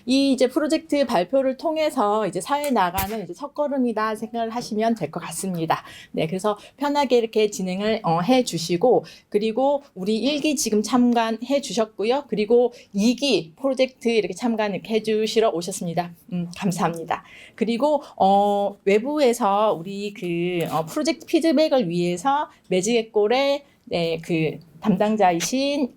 이 이제 프로젝트 발표를 통해서 이제 사회에 나가는 이제 첫걸음이다 생각을 하시면 될 것 같습니다. 네, 그래서 편하게 이렇게 진행을 해 주시고, 그리고 우리 1기 지금 참관해 주셨고요. 그리고 2기 프로젝트 이렇게 참관 이렇게 해 주시러 오셨습니다. 감사합니다. 그리고 외부에서 우리 프로젝트 피드백을 위해서 매직액골의 네, 담당자이신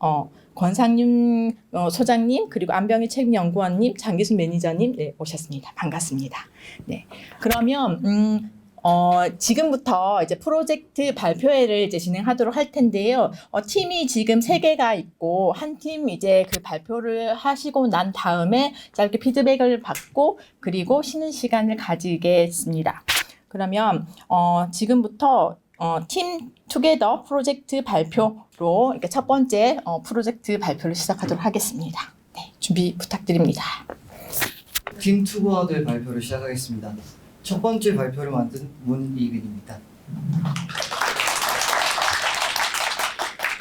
권상윤 소장님, 그리고 안병희 책임연구원님, 장기순 매니저님 네, 오셨습니다. 반갑습니다. 네, 그러면 지금부터 이제 프로젝트 발표회를 이제 진행하도록 할 텐데요. 팀이 지금 3개가 있고, 한 팀 이제 발표를 하시고 난 다음에 짧게 피드백을 받고, 그리고 쉬는 시간을 가지겠습니다. 그러면 지금부터 팀 투게더 프로젝트 발표로 이렇게 첫 번째 프로젝트 발표를 시작하도록 하겠습니다. 네, 준비 부탁드립니다. 팀 투게더의 발표를 시작하겠습니다. 첫 번째 발표를 만든 문이빈입니다.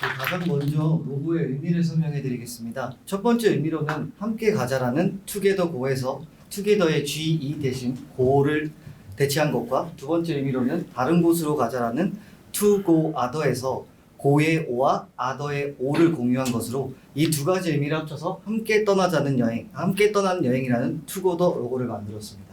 가장 먼저 로고의 의미를 설명해 드리겠습니다. 첫 번째 의미로는 함께 가자라는 투게더 고에서 투게더의 GE 대신 고를 대체한 것과, 두 번째 의미로는 다른 곳으로 가자라는 to go other에서 고의 오와 other의 오를 공유한 것으로 이 두 가지 의미를 합쳐서 함께 떠나자는 여행, 함께 떠나는 여행이라는 투게더 로고를 만들었습니다.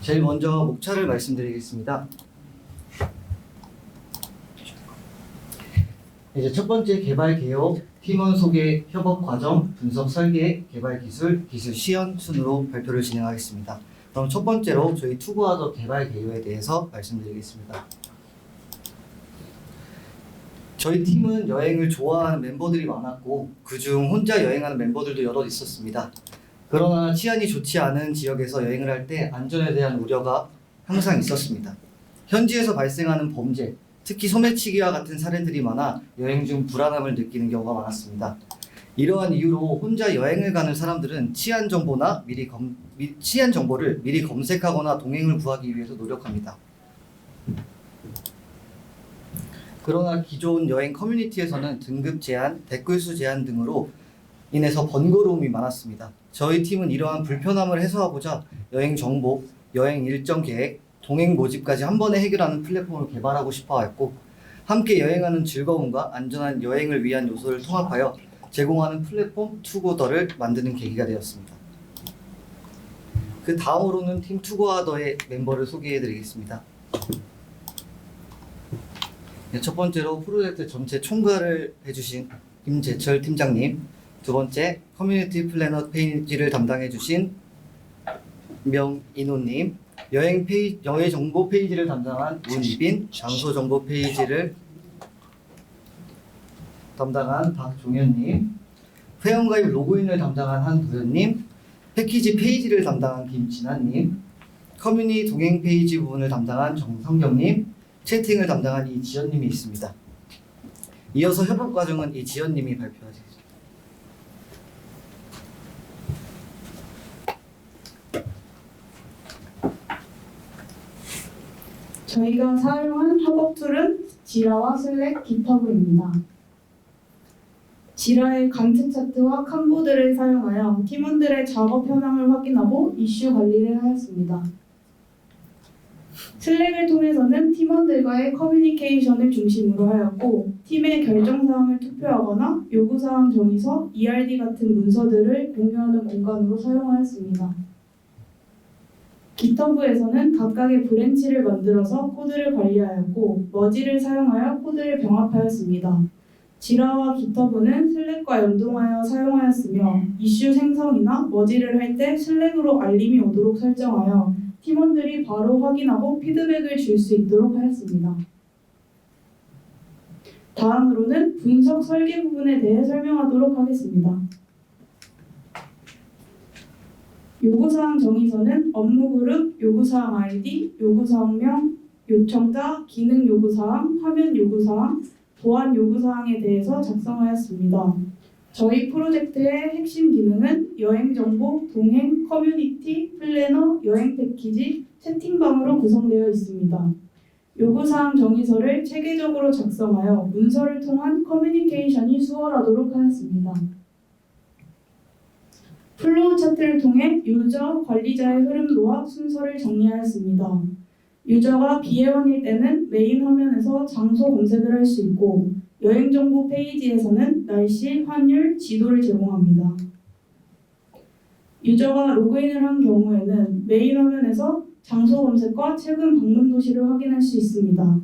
제일 먼저 목차를 말씀드리겠습니다. 이제 첫 번째 개발 개요, 팀원 소개, 협업 과정, 분석 설계, 개발 기술, 기술 시연 순으로 발표를 진행하겠습니다. 그럼 첫 번째로 저희 투게더 개발 개요에 대해서 말씀드리겠습니다. 저희 팀은 여행을 좋아하는 멤버들이 많았고, 그중 혼자 여행하는 멤버들도 여럿 있었습니다. 그러나 치안이 좋지 않은 지역에서 여행을 할 때 안전에 대한 우려가 항상 있었습니다. 현지에서 발생하는 범죄, 특히 소매치기와 같은 사례들이 많아 여행 중 불안함을 느끼는 경우가 많았습니다. 이러한 이유로 혼자 여행을 가는 사람들은 치안 정보를 미리 검색하거나 동행을 구하기 위해서 노력합니다. 그러나 기존 여행 커뮤니티에서는 등급 제한, 댓글 수 제한 등으로 인해서 번거로움이 많았습니다. 저희 팀은 이러한 불편함을 해소하고자 여행 정보, 여행 일정 계획, 동행 모집까지 한 번에 해결하는 플랫폼을 개발하고 싶어 했고, 함께 여행하는 즐거움과 안전한 여행을 위한 요소를 통합하여 제공하는 플랫폼 투게더를 만드는 계기가 되었습니다. 그 다음으로는 팀 투게더의 멤버를 소개해 드리겠습니다. 첫 번째로 프로젝트 전체 총괄을 해주신 김재철 팀장님, 두 번째 커뮤니티 플래너 페이지를 담당해 주신 명인호님, 여행 정보 페이지를 담당한 문이빈, 장소 정보 페이지를 담당한 박종현님, 회원가입 로그인을 담당한 한도현님, 패키지 페이지를 담당한 김진아님, 커뮤니 동행 페이지 부분을 담당한 정성경님, 채팅을 담당한 이지연님이 있습니다. 이어서 협업 과정은 이지연님이 발표하시겠습니다. 저희가 사용한 협업 툴은 지라와 슬랙, 깃허브입니다. 지라의 간트 차트와 칸보드를 사용하여 팀원들의 작업 현황을 확인하고 이슈 관리를 하였습니다. 슬랙을 통해서는 팀원들과의 커뮤니케이션을 중심으로 하였고, 팀의 결정사항을 투표하거나 요구사항 정의서, ERD 같은 문서들을 공유하는 공간으로 사용하였습니다. 깃허브에서는 각각의 브랜치를 만들어서 코드를 관리하였고, 머지를 사용하여 코드를 병합하였습니다. 지라와 깃허브는 슬랙과 연동하여 사용하였으며, 이슈 생성이나 머지를 할 때 슬랙으로 알림이 오도록 설정하여 팀원들이 바로 확인하고 피드백을 줄 수 있도록 하였습니다. 다음으로는 분석 설계 부분에 대해 설명하도록 하겠습니다. 요구사항 정의서는 업무그룹, 요구사항 ID, 요구사항명, 요청자, 기능 요구사항, 화면 요구사항, 보안 요구사항에 대해서 작성하였습니다. 저희 프로젝트의 핵심 기능은 여행 정보, 동행, 커뮤니티, 플래너, 여행 패키지, 채팅방으로 구성되어 있습니다. 요구사항 정의서를 체계적으로 작성하여 문서를 통한 커뮤니케이션이 수월하도록 하였습니다. 플로우 차트를 통해 유저, 관리자의 흐름도와 순서를 정리하였습니다. 유저가 비회원일 때는 메인 화면에서 장소 검색을 할 수 있고 여행 정보 페이지에서는 날씨, 환율, 지도를 제공합니다. 유저가 로그인을 한 경우에는 메인 화면에서 장소 검색과 최근 방문 도시를 확인할 수 있습니다.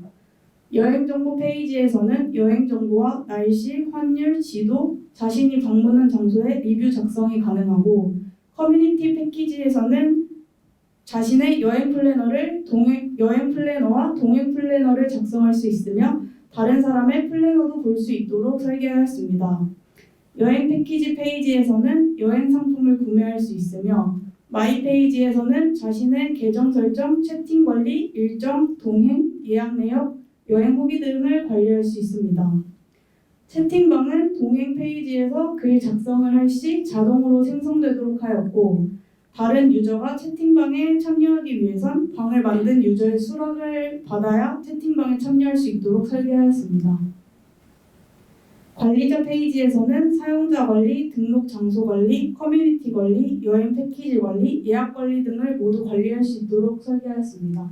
여행 정보 페이지에서는 여행 정보와 날씨, 환율, 지도, 자신이 방문한 장소의 리뷰 작성이 가능하고 커뮤니티 패키지에서는 자신의 여행 플래너와 동행 플래너를 작성할 수 있으며 다른 사람의 플래너도 볼 수 있도록 설계하였습니다. 여행 패키지 페이지에서는 여행 상품을 구매할 수 있으며 마이 페이지에서는 자신의 계정 설정, 채팅 관리, 일정, 동행, 예약 내역, 여행 후기 등을 관리할 수 있습니다. 채팅방은 동행 페이지에서 글 작성을 할 시 자동으로 생성되도록 하였고 다른 유저가 채팅방에 참여하기 위해선 방을 만든 유저의 수락을 받아야 채팅방에 참여할 수 있도록 설계하였습니다. 관리자 페이지에서는 사용자 관리, 등록 장소 관리, 커뮤니티 관리, 여행 패키지 관리, 예약 관리 등을 모두 관리할 수 있도록 설계하였습니다.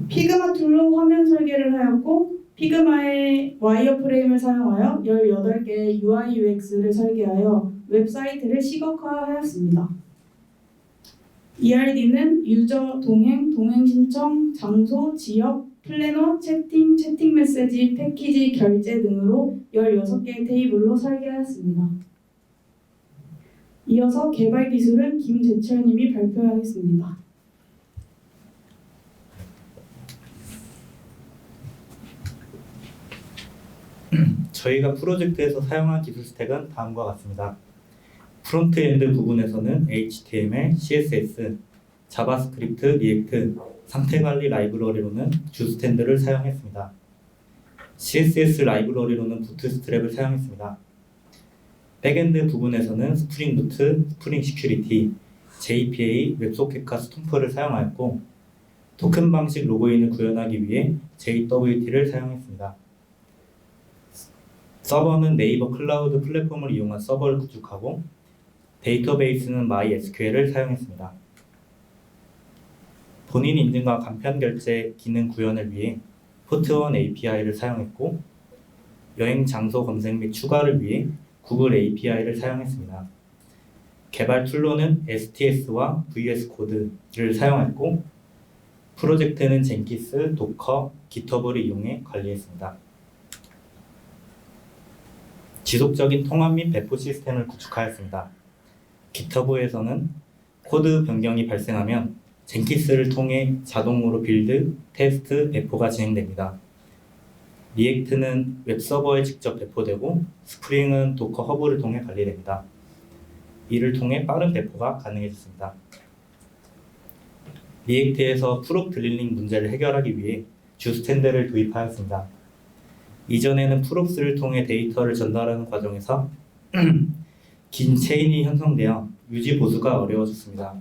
피그마 툴로 화면 설계를 하였고 피그마의 와이어프레임을 사용하여 18개의 UI UX를 설계하여 웹사이트를 시각화하였습니다. ERD는 유저, 동행, 동행 신청, 장소, 지역, 플래너, 채팅, 채팅 메시지, 패키지, 결제 등으로 16개의 테이블로 설계하였습니다. 이어서 개발 기술은 김재철님이 발표하겠습니다. 저희가 프로젝트에서 사용한 기술 스택은 다음과 같습니다. 프론트엔드 부분에서는 HTML, CSS, 자바스크립트, 리액트, 상태관리 라이브러리로는 주스탠드를 사용했습니다. CSS 라이브러리로는 부트스트랩을 사용했습니다. 백엔드 부분에서는 스프링 부트, 스프링 시큐리티, JPA, 웹소켓과 스톰프를 사용하였고 토큰 방식 로그인을 구현하기 위해 JWT를 사용했습니다. 서버는 네이버 클라우드 플랫폼을 이용한 서버를 구축하고 데이터베이스는 MySQL을 사용했습니다. 본인 인증과 간편 결제 기능 구현을 위해 포트원 API를 사용했고 여행 장소 검색 및 추가를 위해 구글 API를 사용했습니다. 개발 툴로는 STS와 VS 코드를 사용했고 프로젝트는 젠키스, 도커, 깃허브를 이용해 관리했습니다. 지속적인 통합 및 배포 시스템을 구축하였습니다. 깃허브에서는 코드 변경이 발생하면 젠키스를 통해 자동으로 빌드, 테스트, 배포가 진행됩니다. 리액트는 웹서버에 직접 배포되고 스프링은 도커 허브를 통해 관리됩니다. 이를 통해 빠른 배포가 가능해졌습니다. 리액트에서 프롭 드릴링 문제를 해결하기 위해 주스탠드를 도입하였습니다. 이전에는 프롭스를 통해 데이터를 전달하는 과정에서 긴 체인이 형성되어 유지 보수가 어려워졌습니다.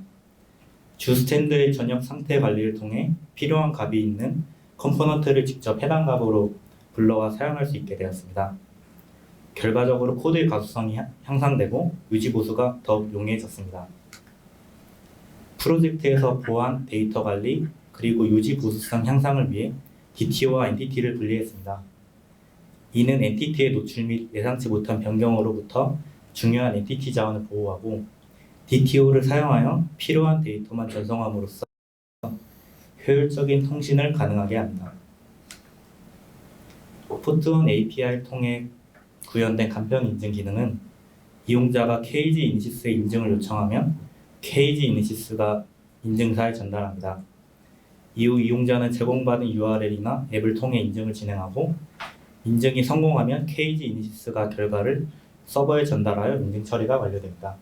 주스탠드의 전역 상태 관리를 통해 필요한 값이 있는 컴포넌트를 직접 해당 값으로 불러와 사용할 수 있게 되었습니다. 결과적으로 코드의 가소성이 향상되고 유지 보수가 더욱 용이해졌습니다. 프로젝트에서 보안, 데이터 관리, 그리고 유지 보수성 향상을 위해 DTO와 엔티티를 분리했습니다. 이는 엔티티의 노출 및 예상치 못한 변경으로부터 중요한 엔티티 자원을 보호하고 DTO를 사용하여 필요한 데이터만 전송함으로써 효율적인 통신을 가능하게 합니다. 포트원 API를 통해 구현된 간편 인증 기능은 이용자가 KG 이니시스의 인증을 요청하면 KG 이니시스가 인증사에 전달합니다. 이후 이용자는 제공받은 URL이나 앱을 통해 인증을 진행하고 인증이 성공하면 KG 이니시스가 결과를 서버에 전달하여 인증 처리가 완료됩니다.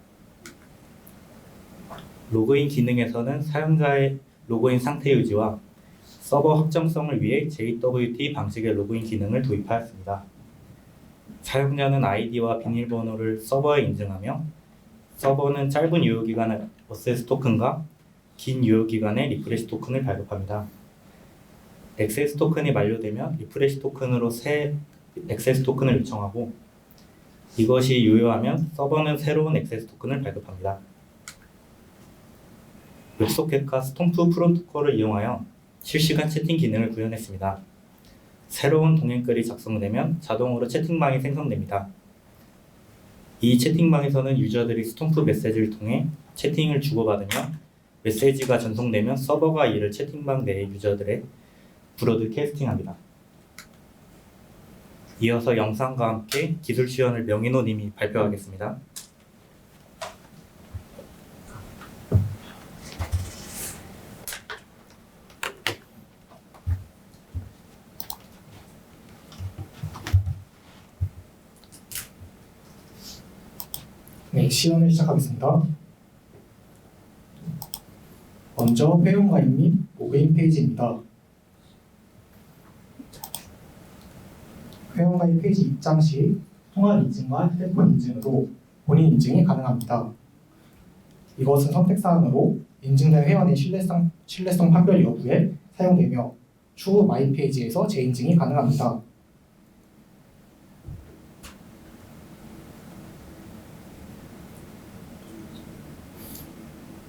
로그인 기능에서는 사용자의 로그인 상태 유지와 서버 확정성을 위해 JWT 방식의 로그인 기능을 도입하였습니다. 사용자는 아이디와 비밀번호를 서버에 인증하며 서버는 짧은 유효기간의 어세스 토큰과 긴 유효기간의 리프레시 토큰을 발급합니다. 액세스 토큰이 만료되면 리프레시 토큰으로 새 액세스 토큰을 요청하고 이것이 유효하면 서버는 새로운 액세스 토큰을 발급합니다. 웹소켓과 스톰프 프로토콜을 이용하여 실시간 채팅 기능을 구현했습니다. 새로운 동행글이 작성되면 자동으로 채팅방이 생성됩니다. 이 채팅방에서는 유저들이 스톰프 메시지를 통해 채팅을 주고받으며 메시지가 전송되면 서버가 이를 채팅방 내의 유저들의 브로드캐스팅합니다. 이어서 영상과 함께 기술 지원을 명인호님이 발표하겠습니다. 네, 시연을 시작하겠습니다. 먼저 회원가입 및 로그인 페이지입니다. 회원가입 페이지 입장 시 통화 인증과 휴대폰 인증으로 본인 인증이 가능합니다. 이것은 선택사항으로 인증된 회원의 신뢰성 판별 여부에 사용되며 추후 마이 페이지에서 재인증이 가능합니다.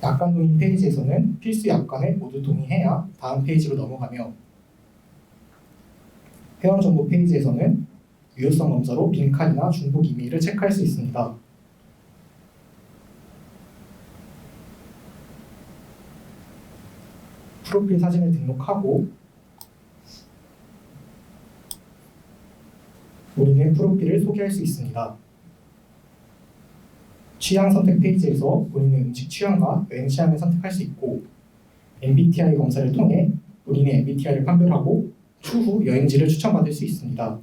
약관 동의 페이지에서는 필수 약관에 모두 동의해야 다음 페이지로 넘어가며 회원 정보 페이지에서는 유효성 검사로 빈칸이나 중복 이메일을 체크할 수 있습니다. 프로필 사진을 등록하고 본인의 프로필을 소개할 수 있습니다. 취향 선택 페이지에서 본인의 음식 취향과 여행 취향을 선택할 수 있고 MBTI 검사를 통해 본인의 MBTI를 판별하고 추후 여행지를 추천받을 수 있습니다.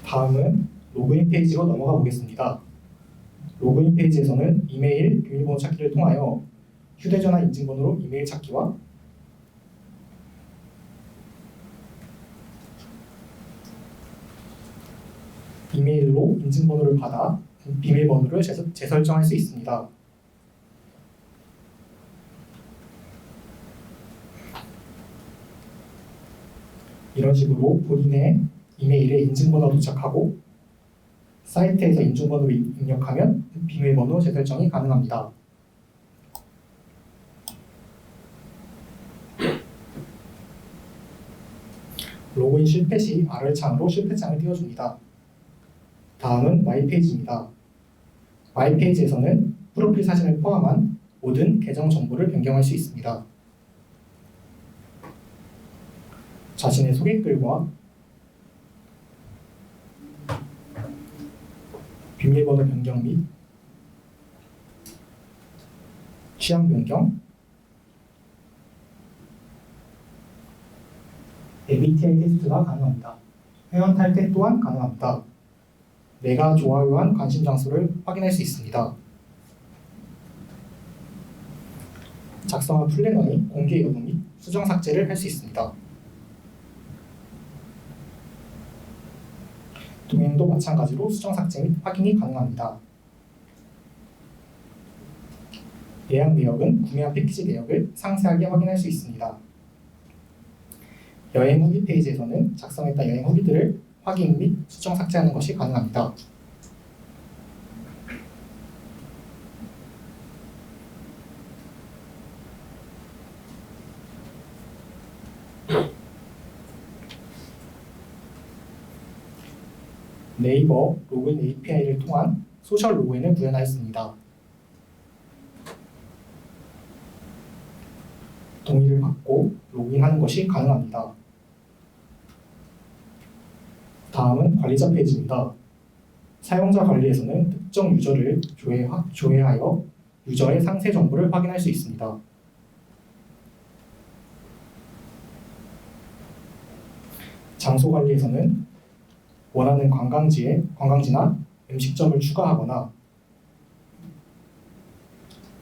다음은 로그인 페이지로 넘어가 보겠습니다. 로그인 페이지에서는 이메일, 비밀번호 찾기를 통하여 휴대전화 인증번호로 이메일 찾기와 이메일로 인증번호를 받아 비밀번호를 재설정할 수 있습니다. 이런 식으로 본인의 이메일에 인증번호가 도착하고 사이트에서 인증번호를 입력하면 비밀번호 재설정이 가능합니다. 로그인 실패 시 R창으로 실패장을 띄워줍니다. 다음은 마이 페이지입니다. 마이 페이지에서는 프로필 사진을 포함한 모든 계정 정보를 변경할 수 있습니다. 자신의 소개글과 비밀번호 변경 및 취향 변경, MBTI 테스트가 가능합니다. 회원 탈퇴 또한 가능합니다. 내가 좋아요한 관심 장소를 확인할 수 있습니다. 작성한 플래너의 공개 여부 및 수정 삭제를 할 수 있습니다. 동행도 마찬가지로 수정 삭제 및 확인이 가능합니다. 예약 내역은 구매한 패키지 내역을 상세하게 확인할 수 있습니다. 여행 후기 페이지에서는 작성했다 여행 후기들을 확인 및 수정 삭제하는 것이 가능합니다. 네이버 로그인 API를 통한 소셜 로그인을 구현하였습니다. 동의를 받고 로그인하는 것이 가능합니다. 다음은 관리자 페이지입니다. 사용자 관리에서는 특정 유저를 조회하여 유저의 상세 정보를 확인할 수 있습니다. 장소 관리에서는 원하는 관광지나 음식점을 추가하거나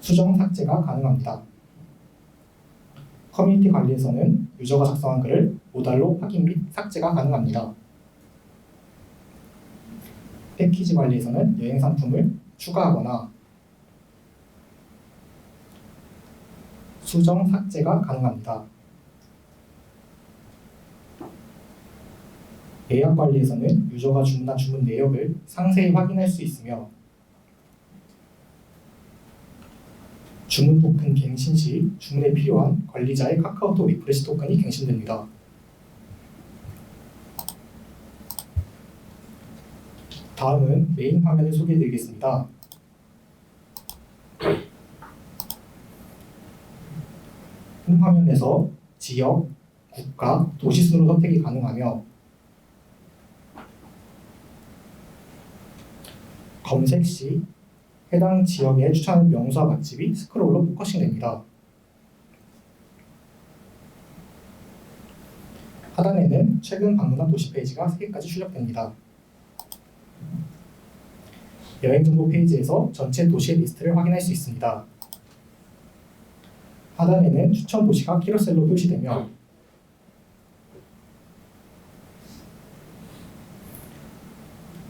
수정 삭제가 가능합니다. 커뮤니티 관리에서는 유저가 작성한 글을 모달로 확인 및 삭제가 가능합니다. 패키지 관리에서는 여행 상품을 추가하거나 수정, 삭제가 가능합니다. 예약 관리에서는 유저가 주문한 주문 내역을 상세히 확인할 수 있으며 주문 토큰 갱신 시 주문에 필요한 관리자의 카카오톡 리프레시 토큰이 갱신됩니다. 다음은 메인 화면을 소개해드리겠습니다. 홈 화면에서 지역, 국가, 도시 순으로 선택이 가능하며 검색 시 해당 지역에 추천하는 명소와 맛집이 스크롤로 포커싱 됩니다. 하단에는 최근 방문한 도시 페이지가 3개까지 출력됩니다. 여행 정보 페이지에서 전체 도시의 리스트를 확인할 수 있습니다. 하단에는 추천 도시가 키로셀로 표시되며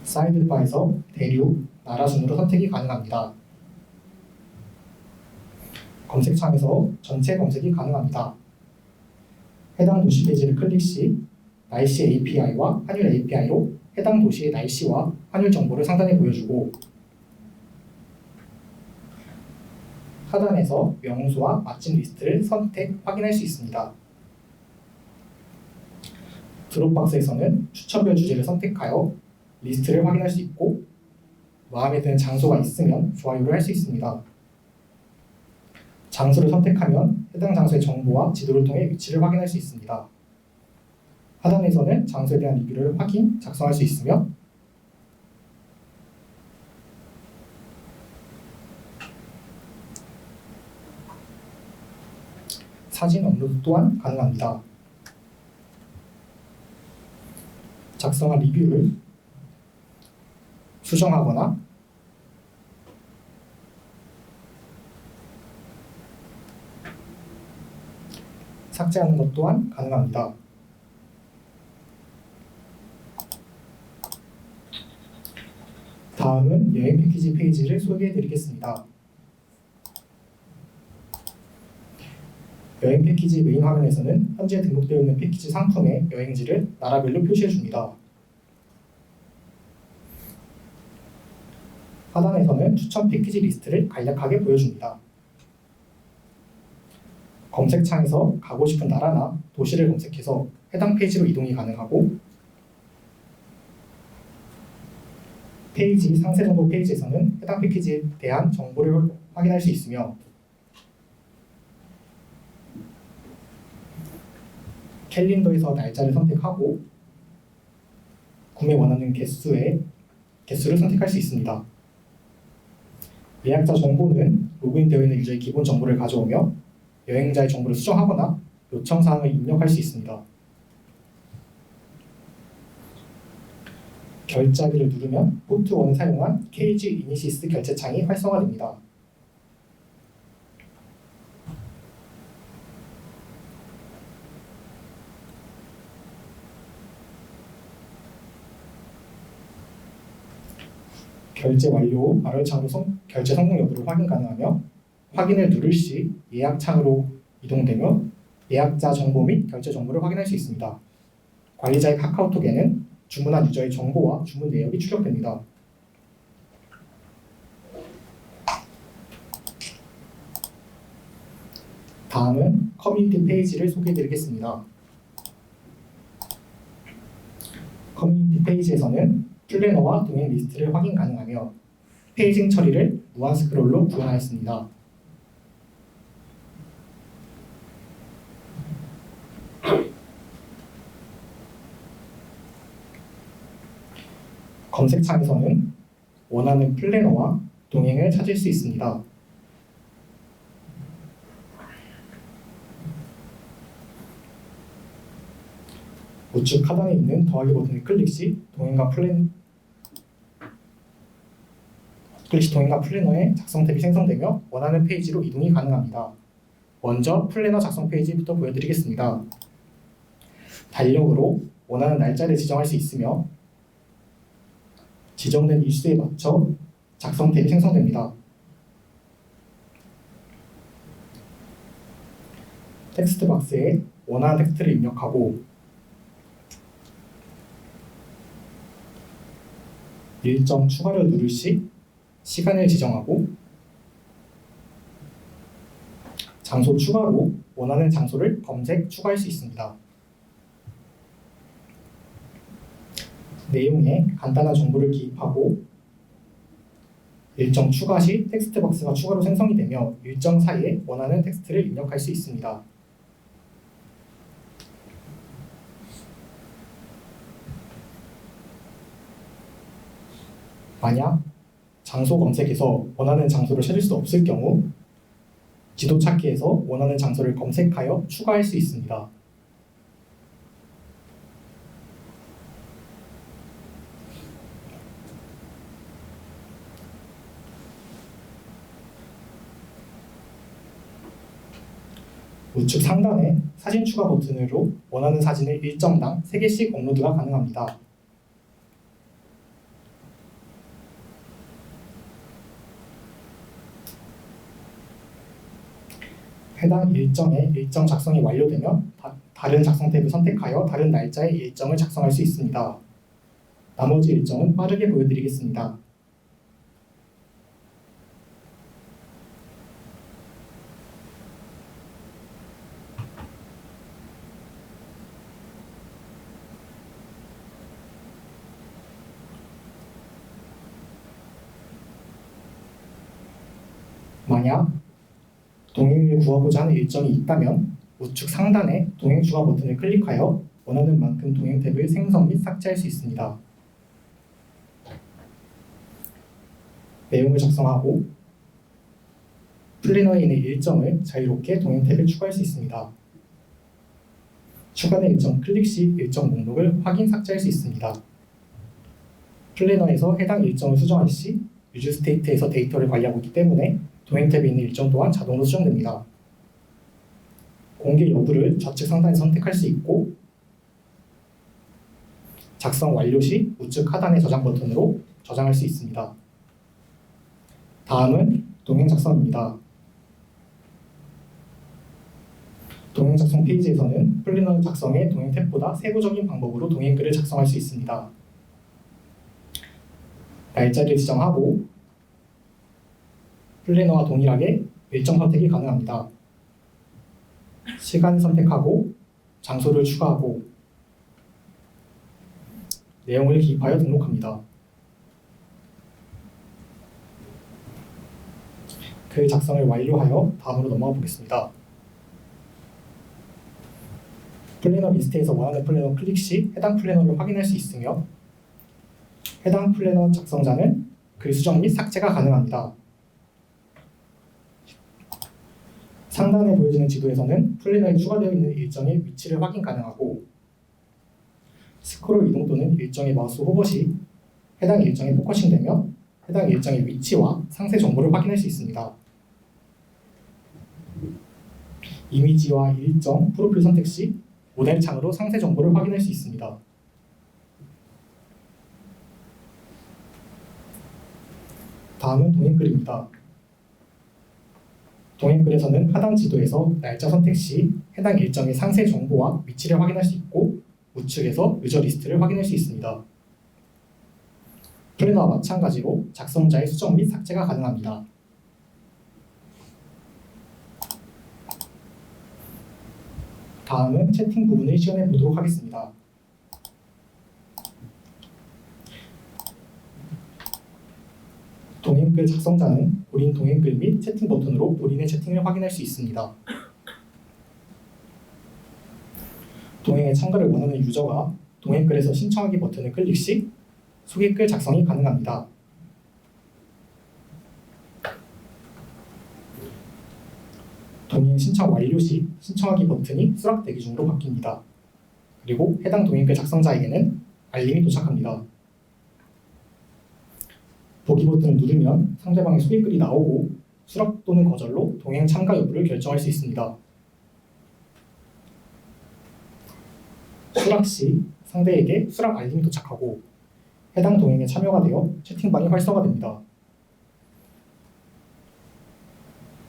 사이드바에서 대륙, 나라 순으로 선택이 가능합니다. 검색창에서 전체 검색이 가능합니다. 해당 도시 페이지를 클릭 시 날씨 API와 환율 API로 해당 도시의 날씨와 환율 정보를 상단에 보여주고 하단에서 명소와 맛집 리스트를 선택, 확인할 수 있습니다. 드롭박스에서는 추천별 주제를 선택하여 리스트를 확인할 수 있고 마음에 드는 장소가 있으면 좋아요를 할 수 있습니다. 장소를 선택하면 해당 장소의 정보와 지도를 통해 위치를 확인할 수 있습니다. 하단에서는 장소에 대한 리뷰를 확인, 작성할 수 있으며 사진 업로드 또한 가능합니다. 작성한 리뷰를 수정하거나 삭제하는 것 또한 가능합니다. 다음은 여행 패키지 페이지를 소개해 드리겠습니다. 여행 패키지 메인 화면에서는 현재 등록되어 있는 패키지 상품의 여행지를 나라별로 표시해 줍니다. 하단에서는 추천 패키지 리스트를 간략하게 보여줍니다. 검색창에서 가고 싶은 나라나 도시를 검색해서 해당 페이지로 이동이 가능하고 페이지 상세 정보 페이지에서는 해당 패키지에 대한 정보를 확인할 수 있으며 캘린더에서 날짜를 선택하고 구매 원하는 개수를 선택할 수 있습니다. 예약자 정보는 로그인되어 있는 유저의 기본 정보를 가져오며 여행자의 정보를 수정하거나 요청 사항을 입력할 수 있습니다. 결제하기를 누르면 포트 1을 사용한 KG 이니시스 결제창이 활성화됩니다. 결제 완료 후 발열창으로 결제 성공 여부를 확인 가능하며 확인을 누를 시 예약창으로 이동되며 예약자 정보 및 결제 정보를 확인할 수 있습니다. 관리자의 카카오톡에는 주문한 유저의 정보와 주문 내역이 출력됩니다. 다음은 커뮤니티 페이지를 소개해드리겠습니다. 커뮤니티 페이지에서는 플래너와 동행 리스트를 확인 가능하며 페이징 처리를 무한 스크롤로 구현하였습니다. 검색창에서는 원하는 플래너와 동행을 찾을 수 있습니다. 우측 하단에 있는 더하기 버튼을 클릭 시 동행과 플래너의 작성 탭이 생성되며 원하는 페이지로 이동이 가능합니다. 먼저 플래너 작성 페이지부터 보여드리겠습니다. 달력으로 원하는 날짜를 지정할 수 있으며 지정된 일수에 맞춰 작성 탭이 생성됩니다. 텍스트 박스에 원하는 텍스트를 입력하고 일정 추가를 누를 시 시간을 지정하고 장소 추가로 원하는 장소를 검색, 추가할 수 있습니다. 내용에 간단한 정보를 기입하고 일정 추가 시 텍스트 박스가 추가로 생성이 되며 일정 사이에 원하는 텍스트를 입력할 수 있습니다. 만약 장소 검색에서 원하는 장소를 찾을 수 없을 경우 지도 찾기에서 원하는 장소를 검색하여 추가할 수 있습니다. 우측 상단에 사진 추가 버튼으로 원하는 사진을 일정당 3개씩 업로드가 가능합니다. 해당 일정의 일정 작성이 완료되면 다른 작성 탭을 선택하여 다른 날짜의 일정을 작성할 수 있습니다. 나머지 일정은 빠르게 보여드리겠습니다. 만약 동행을 구하고자 하는 일정이 있다면 우측 상단에 동행 추가 버튼을 클릭하여 원하는 만큼 동행 탭을 생성 및 삭제할 수 있습니다. 내용을 작성하고 플래너에 있는 일정을 자유롭게 동행 탭에 추가할 수 있습니다. 추가된 일정 클릭 시 일정 목록을 확인 삭제할 수 있습니다. 플래너에서 해당 일정을 수정할 시 유즈 스테이트에서 데이터를 관리하고 있기 때문에 동행 탭에 있는 일정 또한 자동으로 수정됩니다. 공개 여부를 좌측 상단에 선택할 수 있고 작성 완료 시 우측 하단의 저장 버튼으로 저장할 수 있습니다. 다음은 동행 작성입니다. 동행 작성 페이지에서는 플래너 작성의 동행 탭보다 세부적인 방법으로 동행글을 작성할 수 있습니다. 날짜를 지정하고 플래너와 동일하게 일정 선택이 가능합니다. 시간을 선택하고 장소를 추가하고 내용을 기입하여 등록합니다. 글 작성을 완료하여 다음으로 넘어가 보겠습니다. 플래너 리스트에서 원하는 플래너 클릭 시 해당 플래너를 확인할 수 있으며 해당 플래너 작성자는 글 수정 및 삭제가 가능합니다. 상단에 보여지는 지도에서는 플래너에 추가되어 있는 일정의 위치를 확인 가능하고 스크롤 이동 또는 일정의 마우스 호버 시 해당 일정에 포커싱되며 해당 일정의 위치와 상세 정보를 확인할 수 있습니다. 이미지와 일정, 프로필 선택 시 모델 창으로 상세 정보를 확인할 수 있습니다. 다음은 동행글입니다. 동행글에서는 하단 지도에서 날짜 선택 시 해당 일정의 상세 정보와 위치를 확인할 수 있고 우측에서 유저 리스트를 확인할 수 있습니다. 플래너와 마찬가지로 작성자의 수정 및 삭제가 가능합니다. 다음은 채팅 부분을 시연해 보도록 하겠습니다. 동행글 작성자는 본인 동행글 및 채팅 버튼으로 본인의 채팅을 확인할 수 있습니다. 동행에 참가를 원하는 유저가 동행글에서 신청하기 버튼을 클릭 시 소개글 작성이 가능합니다. 동행 신청 완료 시 신청하기 버튼이 수락 대기 중으로 바뀝니다. 그리고 해당 동행글 작성자에게는 알림이 도착합니다. 보기 버튼을 누르면 상대방의 소개글이 나오고 수락 또는 거절로 동행 참가 여부를 결정할 수 있습니다. 수락 시 상대에게 수락 알림이 도착하고 해당 동행에 참여가 되어 채팅방이 활성화됩니다.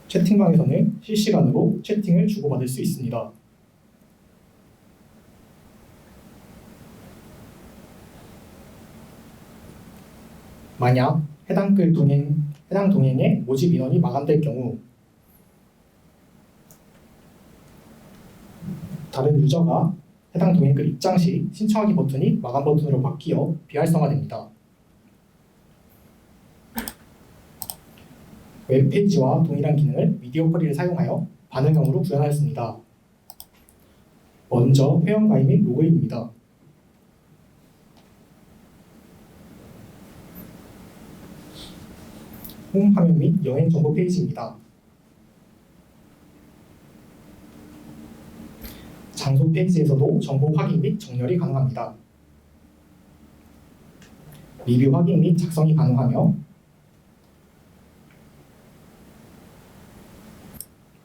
채팅방에서는 실시간으로 채팅을 주고받을 수 있습니다. 만약 해당 동행의 모집 인원이 마감될 경우 다른 유저가 해당 동행글 입장 시 신청하기 버튼이 마감 버튼으로 바뀌어 비활성화됩니다. 웹페이지와 동일한 기능을 미디어 쿼리를 사용하여 반응형으로 구현하였습니다. 먼저 회원 가입 및 로그인입니다. 홈 화면 및 여행 정보 페이지입니다. 장소 페이지에서도 정보 확인 및 정렬이 가능합니다. 리뷰 확인 및 작성이 가능하며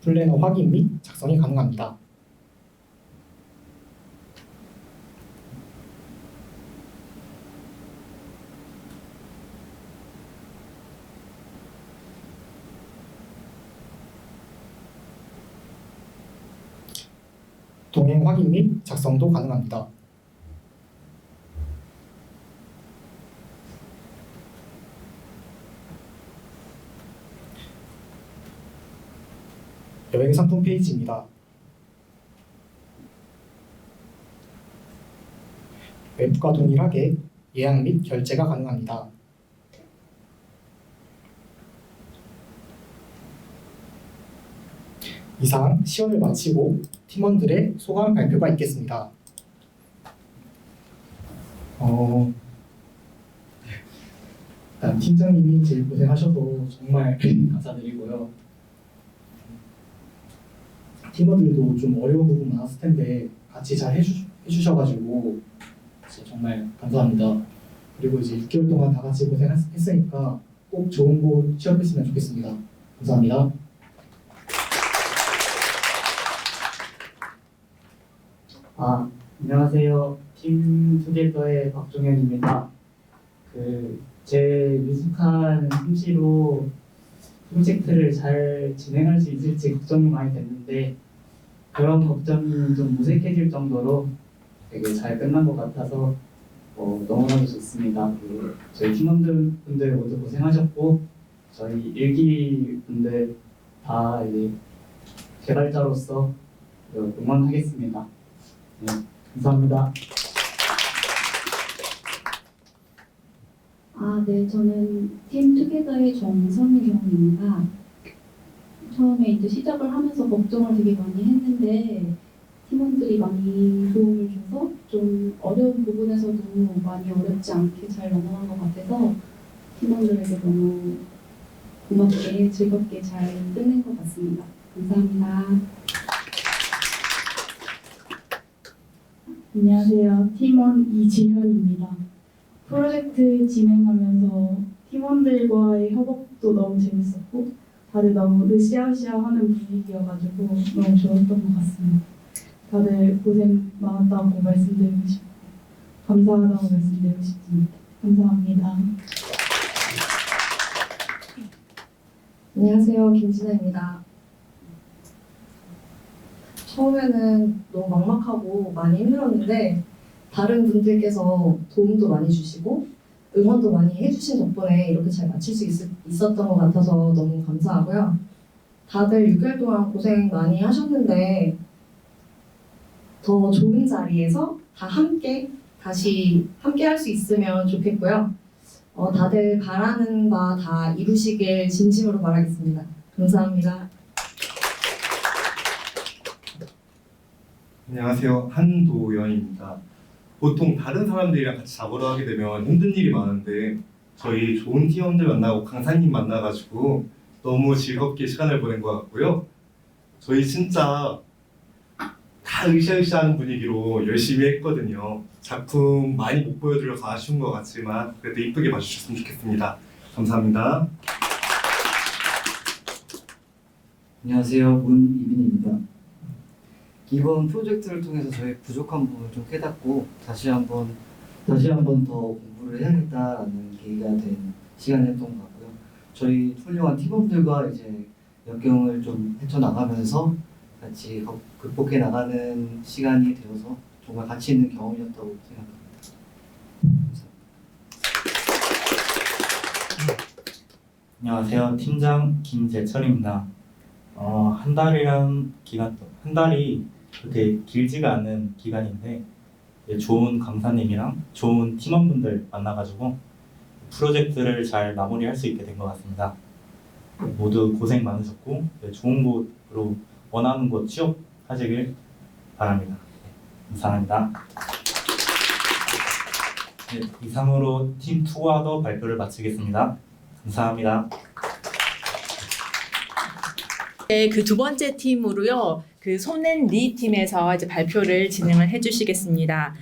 플래너 확인 및 작성이 가능합니다. 동행 확인 및 작성도 가능합니다. 여행 상품 페이지입니다. 웹과 동일하게 예약 및 결제가 가능합니다. 이상 시연을 마치고 팀원들의 소감 발표가 있겠습니다. 일단 팀장님이 제일 고생하셔서 정말 감사드리고요. 팀원들도 좀 어려운 부분 많았을 텐데 같이 잘 해주셔가지고 진짜 정말 감사합니다. 그리고 이제 6개월 동안 다 같이 고생했으니까 꼭 좋은 곳 취업했으면 좋겠습니다. 감사합니다. 안녕하세요. 팀 투게더의 박종현입니다. 제 미숙한 솜씨로 프로젝트를 잘 진행할 수 있을지 걱정이 많이 됐는데 그런 걱정이 좀 무색해질 정도로 되게 잘 끝난 것 같아서 너무나도 좋습니다. 저희 팀원들 모두 고생하셨고 저희 일기 분들 다 이제 개발자로서 응원하겠습니다. 네, 감사합니다. 네, 저는 팀 투게더의 정선경입니다. 처음에 이제 시작을 하면서 걱정을 되게 많이 했는데 팀원들이 많이 도움을 줘서 좀 어려운 부분에서도 많이 어렵지 않게 잘 넘어간 것 같아서 팀원들에게 너무 고맙게 즐겁게 잘 끝낸 것 같습니다. 감사합니다. 안녕하세요. 팀원 이지현입니다. 프로젝트 진행하면서 팀원들과의 협업도 너무 재밌었고 다들 너무 으쌰으쌰하는 분위기여가지고 너무 좋았던 것 같습니다. 다들 고생 많았다고 말씀드리고 싶고 감사하다고 말씀드리고 싶습니다. 감사합니다. 안녕하세요. 김진아입니다. 처음에는 너무 막막하고 많이 힘들었는데 다른 분들께서 도움도 많이 주시고 응원도 많이 해주신 덕분에 이렇게 잘 마칠 수 있었던 것 같아서 너무 감사하고요. 다들 6개월 동안 고생 많이 하셨는데 더 좋은 자리에서 다 다시 함께 할 수 있으면 좋겠고요. 다들 바라는 바 다 이루시길 진심으로 바라겠습니다. 감사합니다. 안녕하세요. 한도연입니다. 보통 다른 사람들이랑 같이 작업을 하게 되면 힘든 일이 많은데 저희 좋은 팀원들 만나고 강사님 만나가지고 너무 즐겁게 시간을 보낸 것 같고요. 저희 진짜 다 으쌰으쌰하는 분위기로 열심히 했거든요. 작품 많이 못 보여드려서 아쉬운 것 같지만 그래도 이쁘게 봐주셨으면 좋겠습니다. 감사합니다. 안녕하세요. 문이빈입니다. 이번 프로젝트를 통해서 저희 부족한 부분을 좀 깨닫고 다시 한번 더 공부를 해야겠다라는 계기가 된 시간이었던 것 같고요. 저희 훌륭한 팀원들과 이제 역경을 좀 헤쳐나가면서 같이 극복해 나가는 시간이 되어서 정말 가치 있는 경험이었다고 생각합니다. 감사합니다. 안녕하세요. 팀장 김재철입니다. 한 달이 그렇게 길지가 않은 기간인데 좋은 강사님이랑 좋은 팀원분들 만나가지고 프로젝트를 잘 마무리할 수 있게 된 것 같습니다. 모두 고생 많으셨고 좋은 곳으로 원하는 곳 취업하시길 바랍니다. 감사합니다. 이상으로 팀 투어더 발표를 마치겠습니다. 감사합니다. 네, 그 두 번째 팀으로요. 그 손앤리 팀에서 이제 발표를 진행을 해주시겠습니다.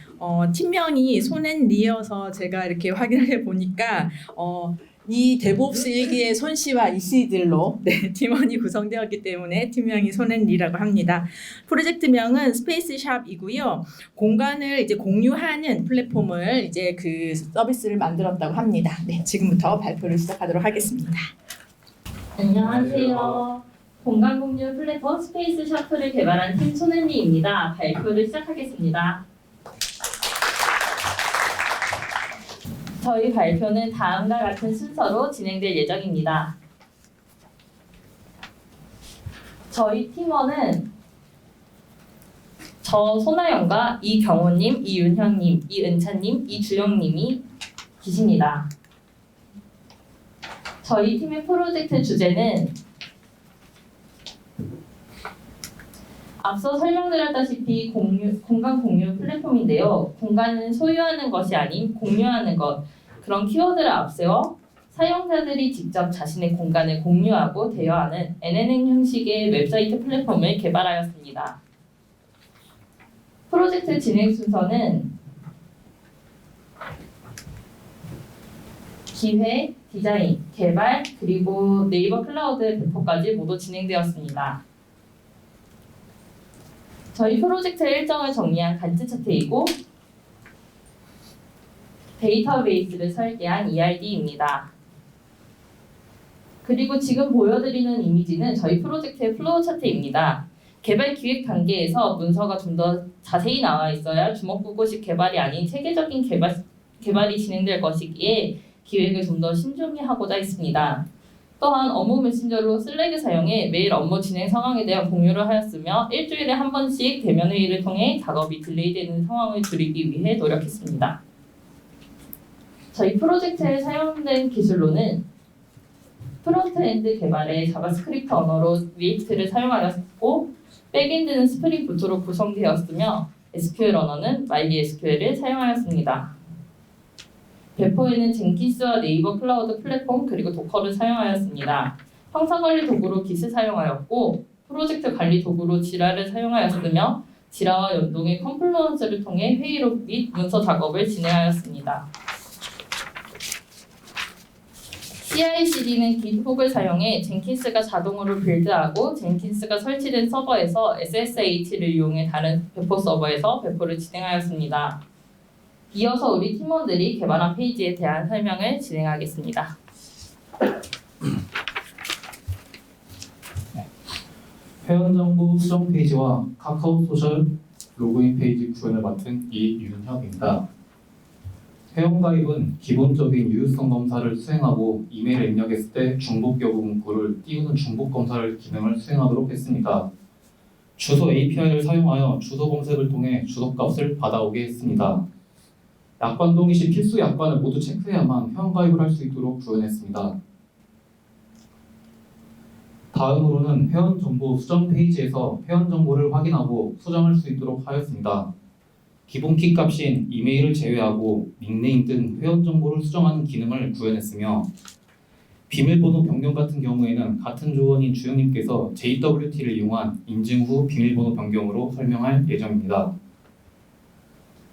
팀명이 손앤리여서 제가 이렇게 확인을 해보니까 이 데브옵스 일기의 손씨와 이씨들로 네, 팀원이 구성되었기 때문에 팀명이 손앤리라고 합니다. 프로젝트명은 스페이스샵이고요. 공간을 이제 공유하는 플랫폼을 이제 그 서비스를 만들었다고 합니다. 네, 지금부터 발표를 시작하도록 하겠습니다. 안녕하세요. 공간 공유 플랫폼 스페이스 셔틀을 개발한 팀 손앤리입니다. 발표를 시작하겠습니다. 저희 발표는 다음과 같은 순서로 진행될 예정입니다. 저희 팀원은 저 손아영과 이경호님, 이윤형님, 이은찬님, 이주영님이 계십니다. 저희 팀의 프로젝트 주제는 앞서 설명드렸다시피 공간 공유 플랫폼인데요. 공간은 소유하는 것이 아닌 공유하는 것, 그런 키워드를 앞세워 사용자들이 직접 자신의 공간을 공유하고 대여하는 NNN 형식의 웹사이트 플랫폼을 개발하였습니다. 프로젝트 진행 순서는 기획, 디자인, 개발, 그리고 네이버 클라우드 배포까지 모두 진행되었습니다. 저희 프로젝트 일정을 정리한 간트 차트이고 데이터베이스를 설계한 ERD입니다. 그리고 지금 보여드리는 이미지는 저희 프로젝트의 플로우 차트입니다. 개발 기획 단계에서 문서가 좀 더 자세히 나와 있어야 주먹구구식 개발이 아닌 체계적인 개발이 진행될 것이기에 기획을 좀 더 신중히 하고자 했습니다. 또한 업무 메신저로 슬랙을 사용해 매일 업무 진행 상황에 대한 공유를 하였으며 일주일에 한 번씩 대면 회의를 통해 작업이 딜레이되는 상황을 줄이기 위해 노력했습니다. 저희 프로젝트에 사용된 기술로는 프론트엔드 개발에 자바스크립트 언어로 리액트를 사용하였고 백엔드는 스프링 부트로 구성되었으며 SQL 언어는 MySQL을 사용하였습니다. 배포에는 젠킨스와 네이버 클라우드 플랫폼 그리고 도커를 사용하였습니다. 형사 관리 도구로 깃을 사용하였고 프로젝트 관리 도구로 지라를 사용하였으며 지라와 연동의 컨플루언스를 통해 회의록 및 문서 작업을 진행하였습니다. CI/CD는 깃훅을 사용해 젠킨스가 자동으로 빌드하고 젠킨스가 설치된 서버에서 SSH를 이용해 다른 배포 서버에서 배포를 진행하였습니다. 이어서 우리 팀원들이 개발한 페이지에 대한 설명을 진행하겠습니다. 회원정보 수정 페이지와 카카오 소셜 로그인 페이지 구현을 맡은 이윤혁입니다. 회원가입은 기본적인 유효성 검사를 수행하고 이메일을 입력했을 때 중복 여부 문구를 띄우는 중복 검사를 기능을 수행하도록 했습니다. 주소 API를 사용하여 주소 검색을 통해 주소값을 받아오게 했습니다. 약관 동의 시 필수 약관을 모두 체크해야만 회원가입을 할 수 있도록 구현했습니다. 다음으로는 회원정보 수정 페이지에서 회원정보를 확인하고 수정할 수 있도록 하였습니다. 기본 키 값인 이메일을 제외하고 닉네임 등 회원정보를 수정하는 기능을 구현했으며 비밀번호 변경 같은 경우에는 같은 조원인 주영님께서 JWT를 이용한 인증 후 비밀번호 변경으로 설명할 예정입니다.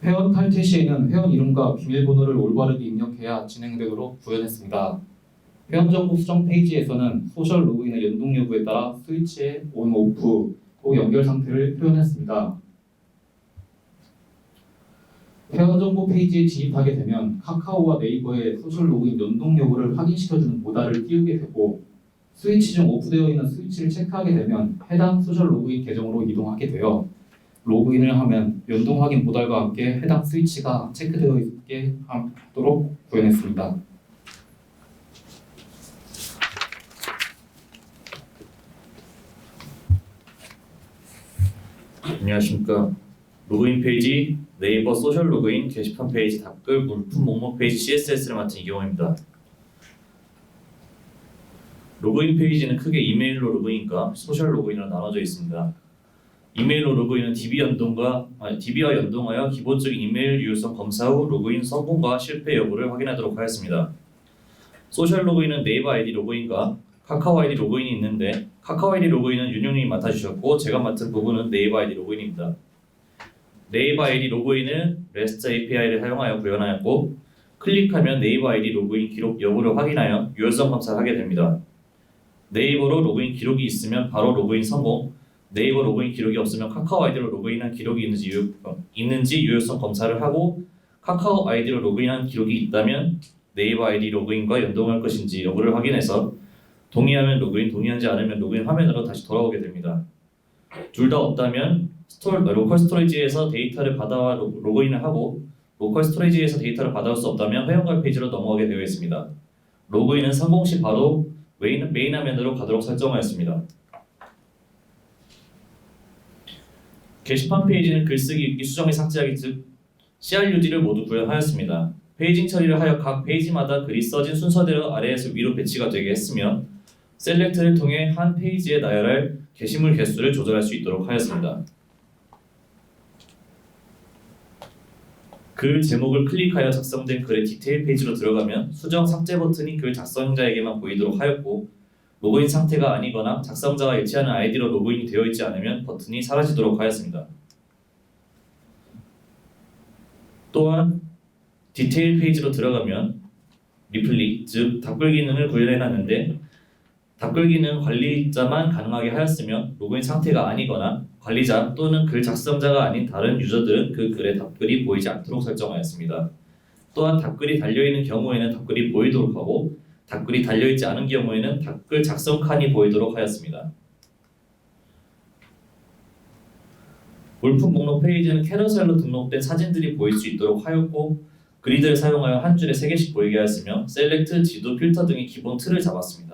회원 탈퇴 시에는 회원 이름과 비밀번호를 올바르게 입력해야 진행되도록 구현했습니다. 회원정보 수정 페이지에서는 소셜 로그인의 연동 여부에 따라 스위치의 온, 오프, 또 연결 상태를 표현했습니다. 회원정보 페이지에 진입하게 되면 카카오와 네이버의 소셜 로그인 연동 여부를 확인시켜주는 모달을 띄우게 되고 스위치 중 오프되어 있는 스위치를 체크하게 되면 해당 소셜 로그인 계정으로 이동하게 되어 로그인을 하면 연동 확인 모달과 함께 해당 스위치가 체크되어 있게 하도록 구현했습니다. 안녕하십니까. 로그인 페이지, 네이버 소셜 로그인, 게시판 페이지, 답글, 물품 목록 페이지, CSS를 맡은 이경호입니다. 로그인 페이지는 크게 이메일로 로그인과 소셜 로그인으로 나눠져 있습니다. 이메일로 로그인은 DB와 연동하여 기본적인 이메일 유효성 검사 후 로그인 성공과 실패 여부를 확인하도록 하였습니다. 소셜 로그인은 네이버 아이디 로그인과 카카오 아이디 로그인이 있는데 카카오 아이디 로그인은 윤용님이 맡아주셨고 제가 맡은 부분은 네이버 아이디 로그인입니다. 네이버 아이디 로그인은 REST API를 사용하여 구현하였고 클릭하면 네이버 아이디 로그인 기록 여부를 확인하여 유효성 검사를 하게 됩니다. 네이버로 로그인 기록이 있으면 바로 로그인 성공, 네이버 로그인 기록이 없으면 카카오 아이디로 로그인한 기록이 있는지 유효성 검사를 하고 카카오 아이디로 로그인한 기록이 있다면 네이버 아이디 로그인과 연동할 것인지 여부를 확인해서 동의하면 로그인, 동의하지 않으면 로그인 화면으로 다시 돌아오게 됩니다. 둘 다 없다면 로컬 스토리지에서 데이터를 받아와 로그인을 하고 로컬 스토리지에서 데이터를 받아올 수 없다면 회원가입 페이지로 넘어가게 되어 있습니다. 로그인은 성공 시 바로 메인 화면으로 가도록 설정하였습니다. 게시판 페이지는 글쓰기, 읽기, 수정이, 삭제하기 즉 CRUD를 모두 구현하였습니다. 페이징 처리를 하여 각 페이지마다 글이 써진 순서대로 아래에서 위로 배치가 되게 했으며 셀렉트를 통해 한 페이지에 나열할 게시물 개수를 조절할 수 있도록 하였습니다. 글 제목을 클릭하여 작성된 글의 디테일 페이지로 들어가면 수정 삭제 버튼이 글 작성자에게만 보이도록 하였고 로그인 상태가 아니거나 작성자가 일치하는 아이디로 로그인이 되어 있지 않으면 버튼이 사라지도록 하였습니다. 또한 디테일 페이지로 들어가면 리플리, 즉 답글 기능을 구현해놨는데 답글 기능 관리자만 가능하게 하였으며 로그인 상태가 아니거나 관리자 또는 글 작성자가 아닌 다른 유저들은 그 글에 답글이 보이지 않도록 설정하였습니다. 또한 답글이 달려있는 경우에는 답글이 보이도록 하고 답글이 달려있지 않은 경우에는 답글 작성 칸이 보이도록 하였습니다. 물품 목록 페이지는 캐러셀로 등록된 사진들이 보일 수 있도록 하였고 그리드를 사용하여 한 줄에 3개씩 보이게 하였으며 셀렉트, 지도, 필터 등의 기본 틀을 잡았습니다.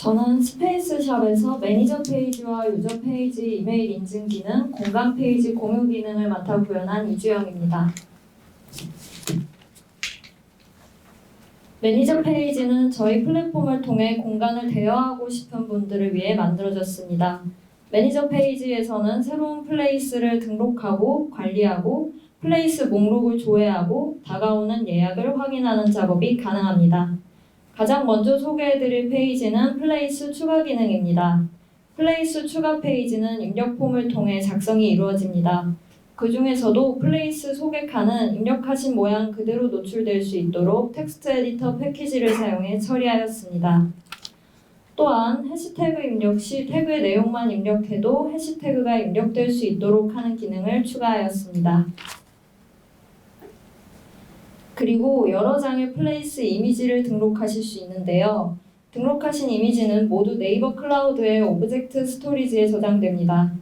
저는 스페이스샵에서 매니저 페이지와 유저 페이지 이메일 인증 기능, 공간 페이지 공유 기능을 맡아 구현한 이주영입니다. 매니저 페이지는 저희 플랫폼을 통해 공간을 대여하고 싶은 분들을 위해 만들어졌습니다. 매니저 페이지에서는 새로운 플레이스를 등록하고 관리하고 플레이스 목록을 조회하고 다가오는 예약을 확인하는 작업이 가능합니다. 가장 먼저 소개해드릴 페이지는 플레이스 추가 기능입니다. 플레이스 추가 페이지는 입력 폼을 통해 작성이 이루어집니다. 그 중에서도 플레이스 소개칸은 입력하신 모양 그대로 노출될 수 있도록 텍스트 에디터 패키지를 사용해 처리하였습니다. 또한 해시태그 입력 시 태그의 내용만 입력해도 해시태그가 입력될 수 있도록 하는 기능을 추가하였습니다. 그리고 여러 장의 플레이스 이미지를 등록하실 수 있는데요. 등록하신 이미지는 모두 네이버 클라우드의 오브젝트 스토리지에 저장됩니다.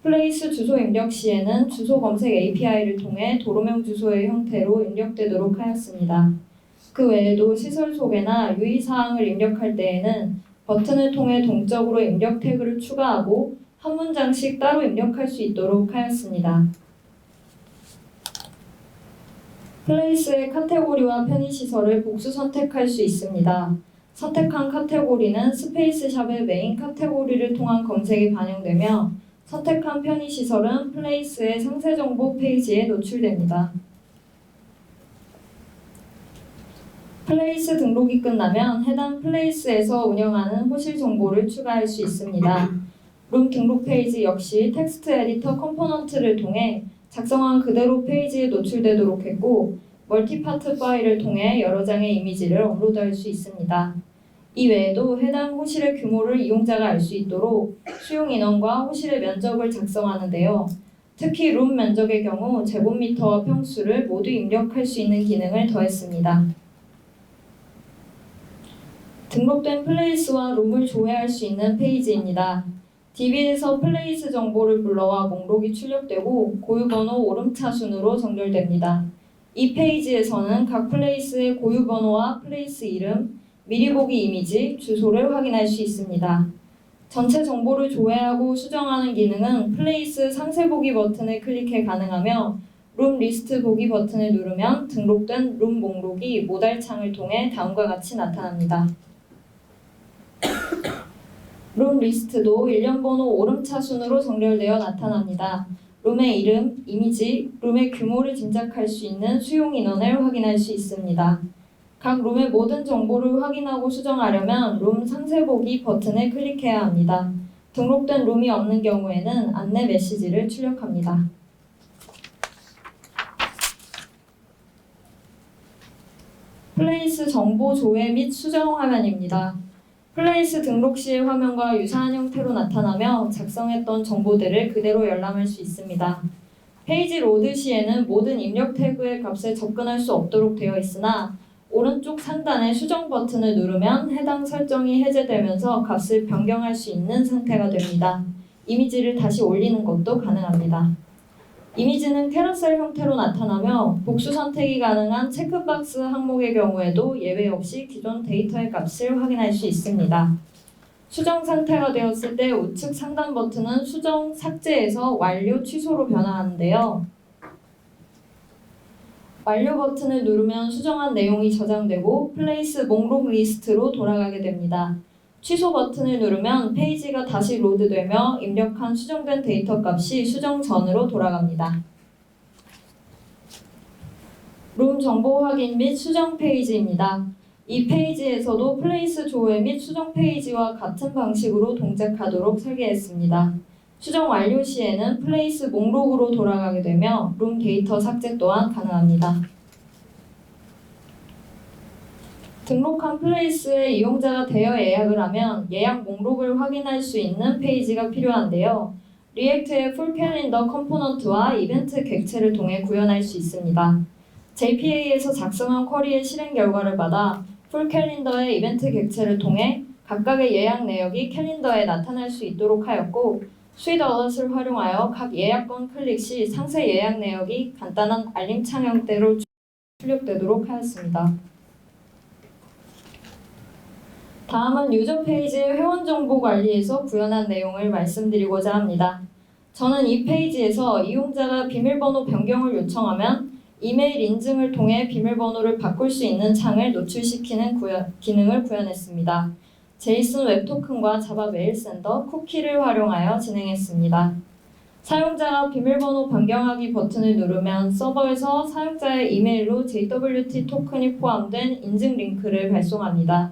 플레이스 주소 입력 시에는 주소 검색 API를 통해 도로명 주소의 형태로 입력되도록 하였습니다. 그 외에도 시설 소개나 유의사항을 입력할 때에는 버튼을 통해 동적으로 입력 태그를 추가하고 한 문장씩 따로 입력할 수 있도록 하였습니다. 플레이스의 카테고리와 편의시설을 복수 선택할 수 있습니다. 선택한 카테고리는 스페이스샵의 메인 카테고리를 통한 검색이 반영되며 선택한 편의시설은 플레이스의 상세정보 페이지에 노출됩니다. 플레이스 등록이 끝나면 해당 플레이스에서 운영하는 호실 정보를 추가할 수 있습니다. 룸 등록 페이지 역시 텍스트 에디터 컴포넌트를 통해 작성한 그대로 페이지에 노출되도록 했고 멀티파트 파일을 통해 여러 장의 이미지를 업로드할 수 있습니다. 이 외에도 해당 호실의 규모를 이용자가 알 수 있도록 수용 인원과 호실의 면적을 작성하는데요. 특히 룸 면적의 경우 제곱미터와 평수를 모두 입력할 수 있는 기능을 더했습니다. 등록된 플레이스와 룸을 조회할 수 있는 페이지입니다. DB에서 플레이스 정보를 불러와 목록이 출력되고 고유번호 오름차 순으로 정렬됩니다. 이 페이지에서는 각 플레이스의 고유번호와 플레이스 이름, 미리 보기 이미지, 주소를 확인할 수 있습니다. 전체 정보를 조회하고 수정하는 기능은 플레이스 상세 보기 버튼을 클릭해 가능하며 룸 리스트 보기 버튼을 누르면 등록된 룸 목록이 모달 창을 통해 다음과 같이 나타납니다. 룸 리스트도 일련 번호 오름차 순으로 정렬되어 나타납니다. 룸의 이름, 이미지, 룸의 규모를 짐작할 수 있는 수용 인원을 확인할 수 있습니다. 각 룸의 모든 정보를 확인하고 수정하려면 룸 상세 보기 버튼을 클릭해야 합니다. 등록된 룸이 없는 경우에는 안내 메시지를 출력합니다. 플레이스 정보 조회 및 수정 화면입니다. 플레이스 등록 시의 화면과 유사한 형태로 나타나며 작성했던 정보들을 그대로 열람할 수 있습니다. 페이지 로드 시에는 모든 입력 태그의 값에 접근할 수 없도록 되어 있으나 오른쪽 상단의 수정 버튼을 누르면 해당 설정이 해제되면서 값을 변경할 수 있는 상태가 됩니다. 이미지를 다시 올리는 것도 가능합니다. 이미지는 캐러셀 형태로 나타나며 복수 선택이 가능한 체크박스 항목의 경우에도 예외 없이 기존 데이터의 값을 확인할 수 있습니다. 수정 상태가 되었을 때 우측 상단 버튼은 수정 삭제에서 완료 취소로 변화하는데요. 완료 버튼을 누르면 수정한 내용이 저장되고 플레이스 목록 리스트로 돌아가게 됩니다. 취소 버튼을 누르면 페이지가 다시 로드되며 입력한 수정된 데이터 값이 수정 전으로 돌아갑니다. 룸 정보 확인 및 수정 페이지입니다. 이 페이지에서도 플레이스 조회 및 수정 페이지와 같은 방식으로 동작하도록 설계했습니다. 수정 완료 시에는 플레이스 목록으로 돌아가게 되며 룸 데이터 삭제 또한 가능합니다. 등록한 플레이스에 이용자가 되어 예약을 하면 예약 목록을 확인할 수 있는 페이지가 필요한데요. 리액트의 풀 캘린더 컴포넌트와 이벤트 객체를 통해 구현할 수 있습니다. JPA에서 작성한 쿼리의 실행 결과를 받아 풀 캘린더의 이벤트 객체를 통해 각각의 예약 내역이 캘린더에 나타날 수 있도록 하였고 스윗 어럿을 활용하여 각 예약권 클릭 시 상세 예약 내역이 간단한 알림창 형태로 출력되도록 하였습니다. 다음은 유저 페이지의 회원 정보 관리에서 구현한 내용을 말씀드리고자 합니다. 저는 이 페이지에서 이용자가 비밀번호 변경을 요청하면 이메일 인증을 통해 비밀번호를 바꿀 수 있는 창을 노출시키는 기능을 구현했습니다. 제이슨 웹 토큰과 자바 메일 샌더, 쿠키를 활용하여 진행했습니다. 사용자가 비밀번호 변경하기 버튼을 누르면 서버에서 사용자의 이메일로 JWT 토큰이 포함된 인증 링크를 발송합니다.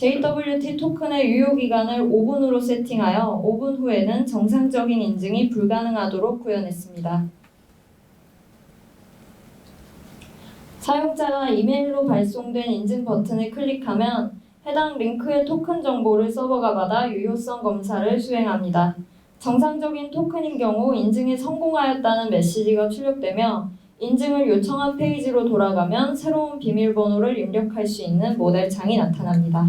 JWT 토큰의 유효기간을 5분으로 세팅하여 5분 후에는 정상적인 인증이 불가능하도록 구현했습니다. 사용자가 이메일로 발송된 인증 버튼을 클릭하면 해당 링크의 토큰 정보를 서버가 받아 유효성 검사를 수행합니다. 정상적인 토큰인 경우 인증에 성공하였다는 메시지가 출력되며 인증을 요청한 페이지로 돌아가면 새로운 비밀번호를 입력할 수 있는 모델창이 나타납니다.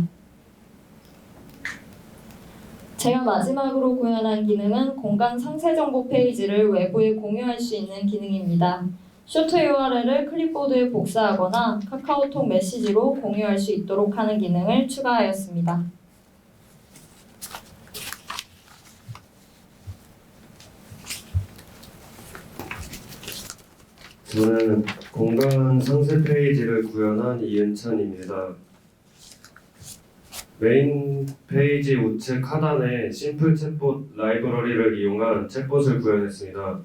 제가 마지막으로 구현한 기능은 공간 상세 정보 페이지를 외부에 공유할 수 있는 기능입니다. 쇼트 URL을 클립보드에 복사하거나 카카오톡 메시지로 공유할 수 있도록 하는 기능을 추가하였습니다. 저는 공간 상세 페이지를 구현한 이은찬입니다. 메인 페이지 우측 하단에 심플 챗봇 라이브러리를 이용한 챗봇을 구현했습니다.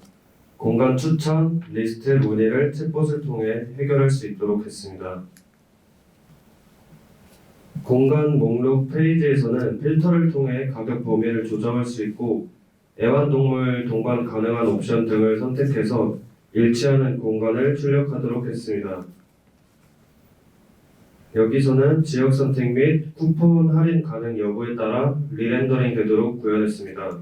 공간 추천, 리스트 문의를 챗봇을 통해 해결할 수 있도록 했습니다. 공간 목록 페이지에서는 필터를 통해 가격 범위를 조정할 수 있고 애완동물 동반 가능한 옵션 등을 선택해서 일치하는 공간을 출력하도록 했습니다. 여기서는 지역 선택 및 쿠폰 할인 가능 여부에 따라 리렌더링 되도록 구현했습니다.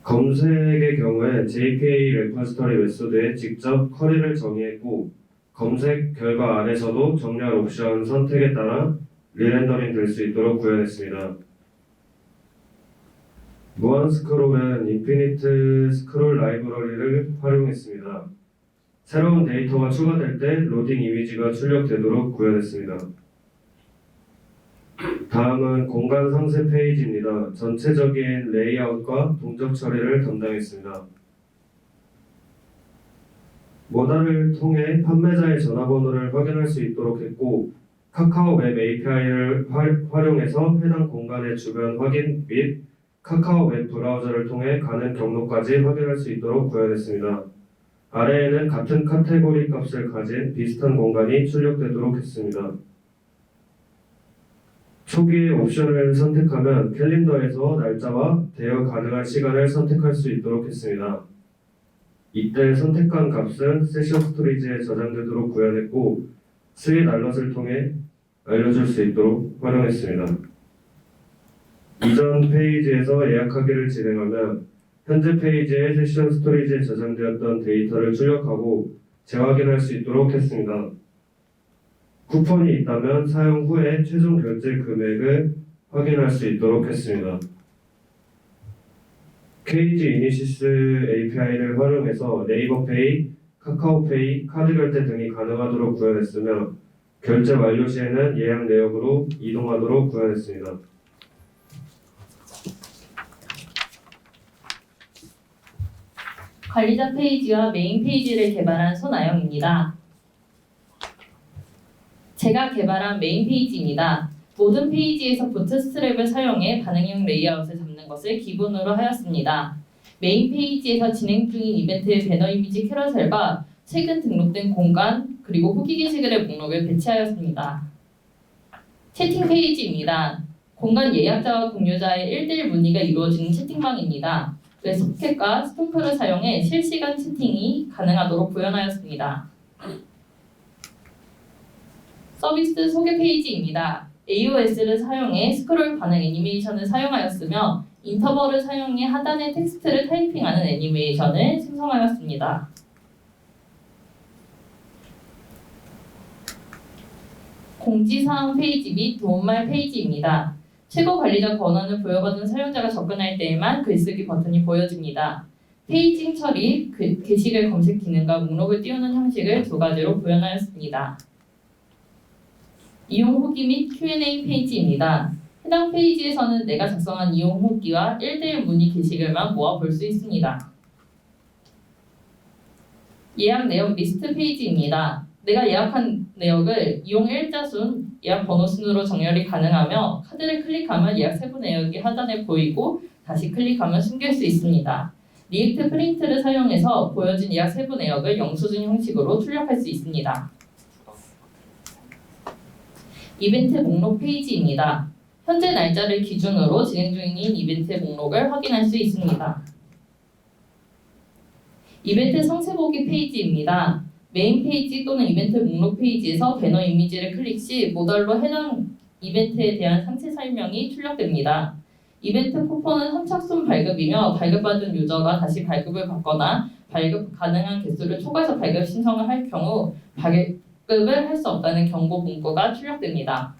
검색의 경우에 JPA 레퍼지터리 메소드에 직접 쿼리를 정의했고 검색 결과 안에서도 정렬 옵션 선택에 따라 리렌더링 될 수 있도록 구현했습니다. 무한 스크롤은 인피니트 스크롤 라이브러리를 활용했습니다. 새로운 데이터가 추가될 때 로딩 이미지가 출력되도록 구현했습니다. 다음은 공간 상세 페이지입니다. 전체적인 레이아웃과 동작 처리를 담당했습니다. 모달을 통해 판매자의 전화번호를 확인할 수 있도록 했고 카카오 웹 API를 활용해서 해당 공간의 주변 확인 및 카카오 웹 브라우저를 통해 가는 경로까지 확인할 수 있도록 구현했습니다. 아래에는 같은 카테고리 값을 가진 비슷한 공간이 출력되도록 했습니다. 초기에 옵션을 선택하면 캘린더에서 날짜와 대여 가능한 시간을 선택할 수 있도록 했습니다. 이때 선택한 값은 세션 스토리지에 저장되도록 구현했고 스윗 알럿을 통해 알려줄 수 있도록 활용했습니다. 이전 페이지에서 예약하기를 진행하면 현재 페이지의 세션 스토리지에 저장되었던 데이터를 출력하고 재확인할 수 있도록 했습니다. 쿠폰이 있다면 사용 후에 최종 결제 금액을 확인할 수 있도록 했습니다. KG 이니시스 API를 활용해서 네이버페이, 카카오페이, 카드 결제 등이 가능하도록 구현했으며 결제 완료 시에는 예약 내역으로 이동하도록 구현했습니다. 관리자 페이지와 메인 페이지를 개발한 손아영입니다. 제가 개발한 메인 페이지입니다. 모든 페이지에서 부트스트랩을 사용해 반응형 레이아웃을 잡는 것을 기본으로 하였습니다. 메인 페이지에서 진행 중인 이벤트의 배너 이미지 캐러셀과 최근 등록된 공간 그리고 후기 게시글의 목록을 배치하였습니다. 채팅 페이지입니다. 공간 예약자와 공유자의 1대1 문의가 이루어지는 채팅방입니다. 웹소켓과 스토크를 사용해 실시간 채팅이 가능하도록 구현하였습니다. 서비스 소개 페이지입니다. AOS를 사용해 스크롤 반응 애니메이션을 사용하였으며 인터벌을 사용해 하단에 텍스트를 타이핑하는 애니메이션을 생성하였습니다. 공지사항 페이지 및 도움말 페이지입니다. 최고 관리자 권한을 부여받은 사용자가 접근할 때에만 글쓰기 버튼이 보여집니다. 페이징 처리, 게시글 검색 기능과 목록을 띄우는 형식을 두 가지로 구현하였습니다. 이용 후기 및 Q&A 페이지입니다. 해당 페이지에서는 내가 작성한 이용 후기와 1대1 문의 게시글만 모아 볼 수 있습니다. 예약 내역 리스트 페이지입니다. 내가 예약한 내역을 이용 일자순, 예약 번호 순으로 정렬이 가능하며 카드를 클릭하면 예약 세부 내역이 하단에 보이고 다시 클릭하면 숨길 수 있습니다. 리액트 프린트를 사용해서 보여진 예약 세부 내역을 영수증 형식으로 출력할 수 있습니다. 이벤트 목록 페이지입니다. 현재 날짜를 기준으로 진행 중인 이벤트 목록을 확인할 수 있습니다. 이벤트 상세 보기 페이지입니다. 메인 페이지 또는 이벤트 목록 페이지에서 배너 이미지를 클릭 시 모달로 해당 이벤트에 대한 상세 설명이 출력됩니다. 이벤트 쿠폰은 선착순 발급이며 발급받은 유저가 다시 발급을 받거나 발급 가능한 개수를 초과해서 발급 신청을 할 경우 발급을 할 수 없다는 경고 문구가 출력됩니다.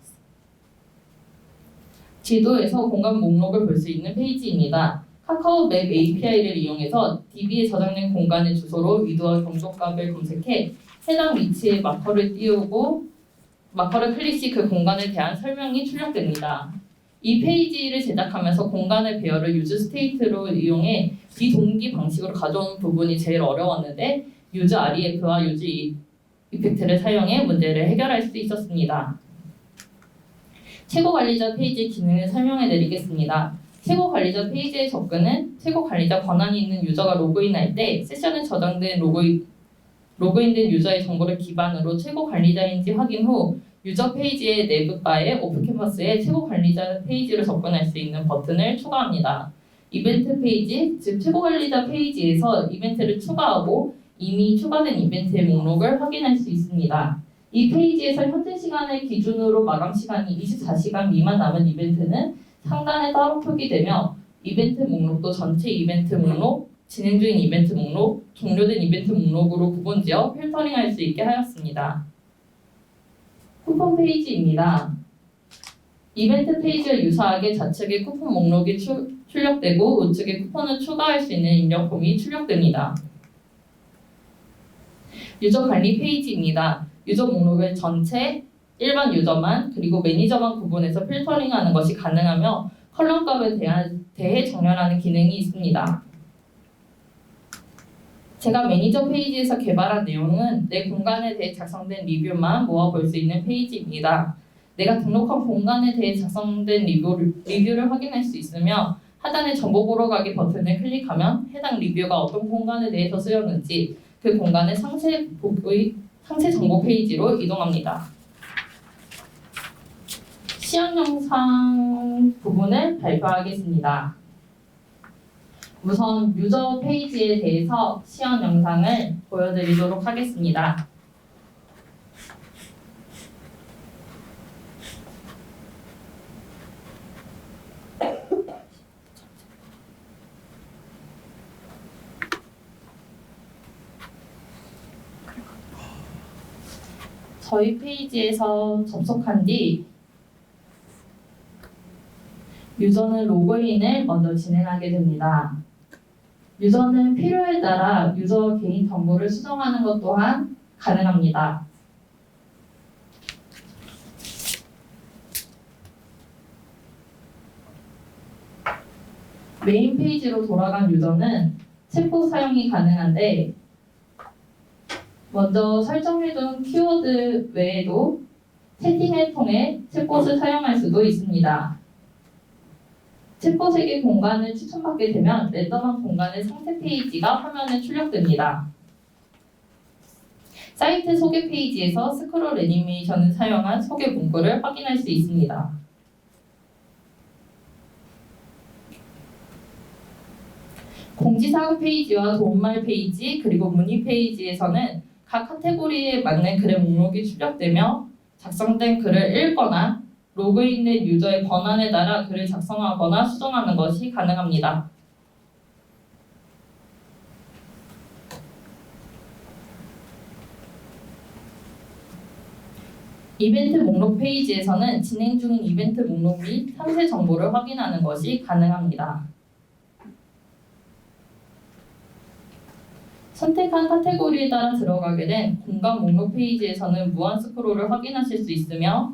지도에서 공간 목록을 볼 수 있는 페이지입니다. 카카오 맵 API를 이용해서 DB에 저장된 공간의 주소로 위도와 경도값을 검색해 해당 위치에 마커를 띄우고 마커를 클릭 시 그 공간에 대한 설명이 출력됩니다. 이 페이지를 제작하면서 공간의 배열을 유즈 스테이트로 이용해 비동기 방식으로 가져오는 부분이 제일 어려웠는데 유즈 REF와 유즈 이펙트를 사용해 문제를 해결할 수 있었습니다. 최고 관리자 페이지 기능을 설명해 드리겠습니다. 최고 관리자 페이지의 접근은 최고 관리자 권한이 있는 유저가 로그인할 때 세션에 저장된 로그인된 유저의 정보를 기반으로 최고 관리자인지 확인 후 유저 페이지의 내부 바에 오픈 캔버스에 최고 관리자 페이지로 접근할 수 있는 버튼을 추가합니다. 이벤트 페이지, 즉 최고 관리자 페이지에서 이벤트를 추가하고 이미 추가된 이벤트의 목록을 확인할 수 있습니다. 이 페이지에서 현재 시간을 기준으로 마감 시간이 24시간 미만 남은 이벤트는 상단에 따로 표기되며 이벤트 목록도 전체 이벤트 목록, 진행 중인 이벤트 목록, 종료된 이벤트 목록으로 구분지어 필터링할 수 있게 하였습니다. 쿠폰 페이지입니다. 이벤트 페이지와 유사하게 좌측에 쿠폰 목록이 출력되고 우측에 쿠폰을 추가할 수 있는 입력 폼이 출력됩니다. 유저 관리 페이지입니다. 유저 목록을 전체, 일반 유저만, 그리고 매니저만 구분해서 필터링하는 것이 가능하며 컬럼 값에 대해 정렬하는 기능이 있습니다. 제가 매니저 페이지에서 개발한 내용은 내 공간에 대해 작성된 리뷰만 모아볼 수 있는 페이지입니다. 내가 등록한 공간에 대해 작성된 리뷰를 확인할 수 있으며 하단의 정보 보러 가기 버튼을 클릭하면 해당 리뷰가 어떤 공간에 대해서 쓰였는지 그 공간의 상세 정보 페이지로 이동합니다. 시연 영상 부분을 발표하겠습니다. 우선 유저 페이지에 대해서 시연 영상을 보여드리도록 하겠습니다. 저희 페이지에서 접속한 뒤 유저는 로그인을 먼저 진행하게 됩니다. 유저는 필요에 따라 유저 개인 정보를 수정하는 것 또한 가능합니다. 메인 페이지로 돌아간 유저는 챗봇 사용이 가능한데 먼저 설정해둔 키워드 외에도 채팅을 통해 챗봇을 사용할 수도 있습니다. 챗봇에게 공간을 추천받게 되면 랜덤한 공간의 상세 페이지가 화면에 출력됩니다. 사이트 소개 페이지에서 스크롤 애니메이션을 사용한 소개 문구를 확인할 수 있습니다. 공지사항 페이지와 도움말 페이지 그리고 문의 페이지에서는 각 카테고리에 맞는 글의 목록이 출력되며 작성된 글을 읽거나 로그인된 유저의 권한에 따라 글을 작성하거나 수정하는 것이 가능합니다. 이벤트 목록 페이지에서는 진행 중인 이벤트 목록 및 상세 정보를 확인하는 것이 가능합니다. 선택한 카테고리에 따라 들어가게 된 공간 목록 페이지에서는 무한 스크롤을 확인하실 수 있으며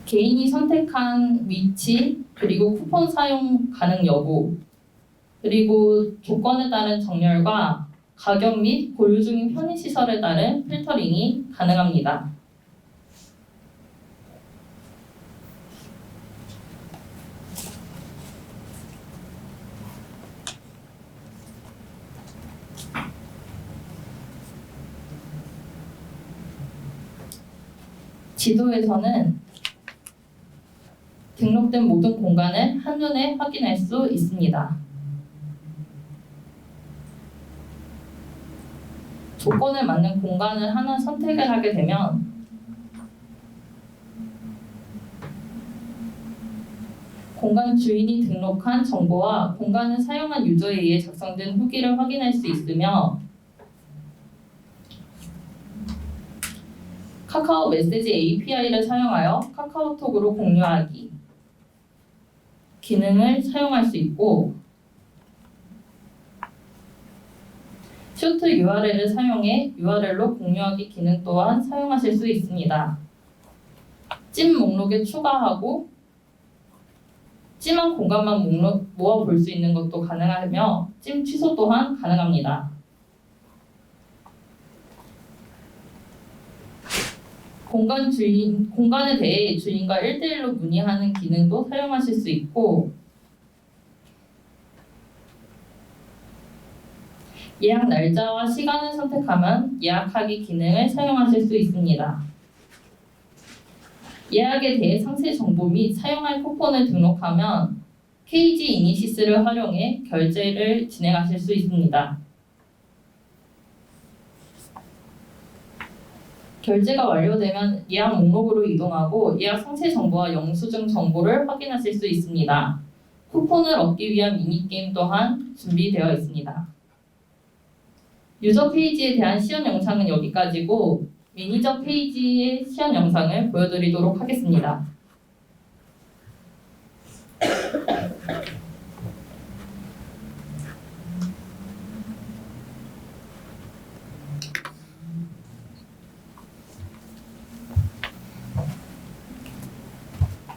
개인이 선택한 위치, 그리고 쿠폰 사용 가능 여부, 그리고 조건에 따른 정렬과 가격 및 보유 중인 편의시설에 따른 필터링이 가능합니다. 지도에서는 등록된 모든 공간을 한눈에 확인할 수 있습니다. 조건에 맞는 공간을 하나 선택을 하게 되면 공간 주인이 등록한 정보와 공간을 사용한 유저에 의해 작성된 후기를 확인할 수 있으며 카카오 메시지 API를 사용하여 카카오톡으로 공유하기 기능을 사용할 수 있고 쇼트 URL을 사용해 URL로 공유하기 기능 또한 사용하실 수 있습니다. 찜 목록에 추가하고 찜한 공간만 모아 볼 수 있는 것도 가능하며 찜 취소 또한 가능합니다. 공간에 대해 주인과 1대1로 문의하는 기능도 사용하실 수 있고 예약 날짜와 시간을 선택하면 예약하기 기능을 사용하실 수 있습니다. 예약에 대해 상세 정보 및 사용할 쿠폰을 등록하면 KG 이니시스를 활용해 결제를 진행하실 수 있습니다. 결제가 완료되면 예약 목록으로 이동하고 예약 상세 정보와 영수증 정보를 확인하실 수 있습니다. 쿠폰을 얻기 위한 미니게임 또한 준비되어 있습니다. 유저 페이지에 대한 시연 영상은 여기까지고 매니저 페이지의 시연 영상을 보여드리도록 하겠습니다.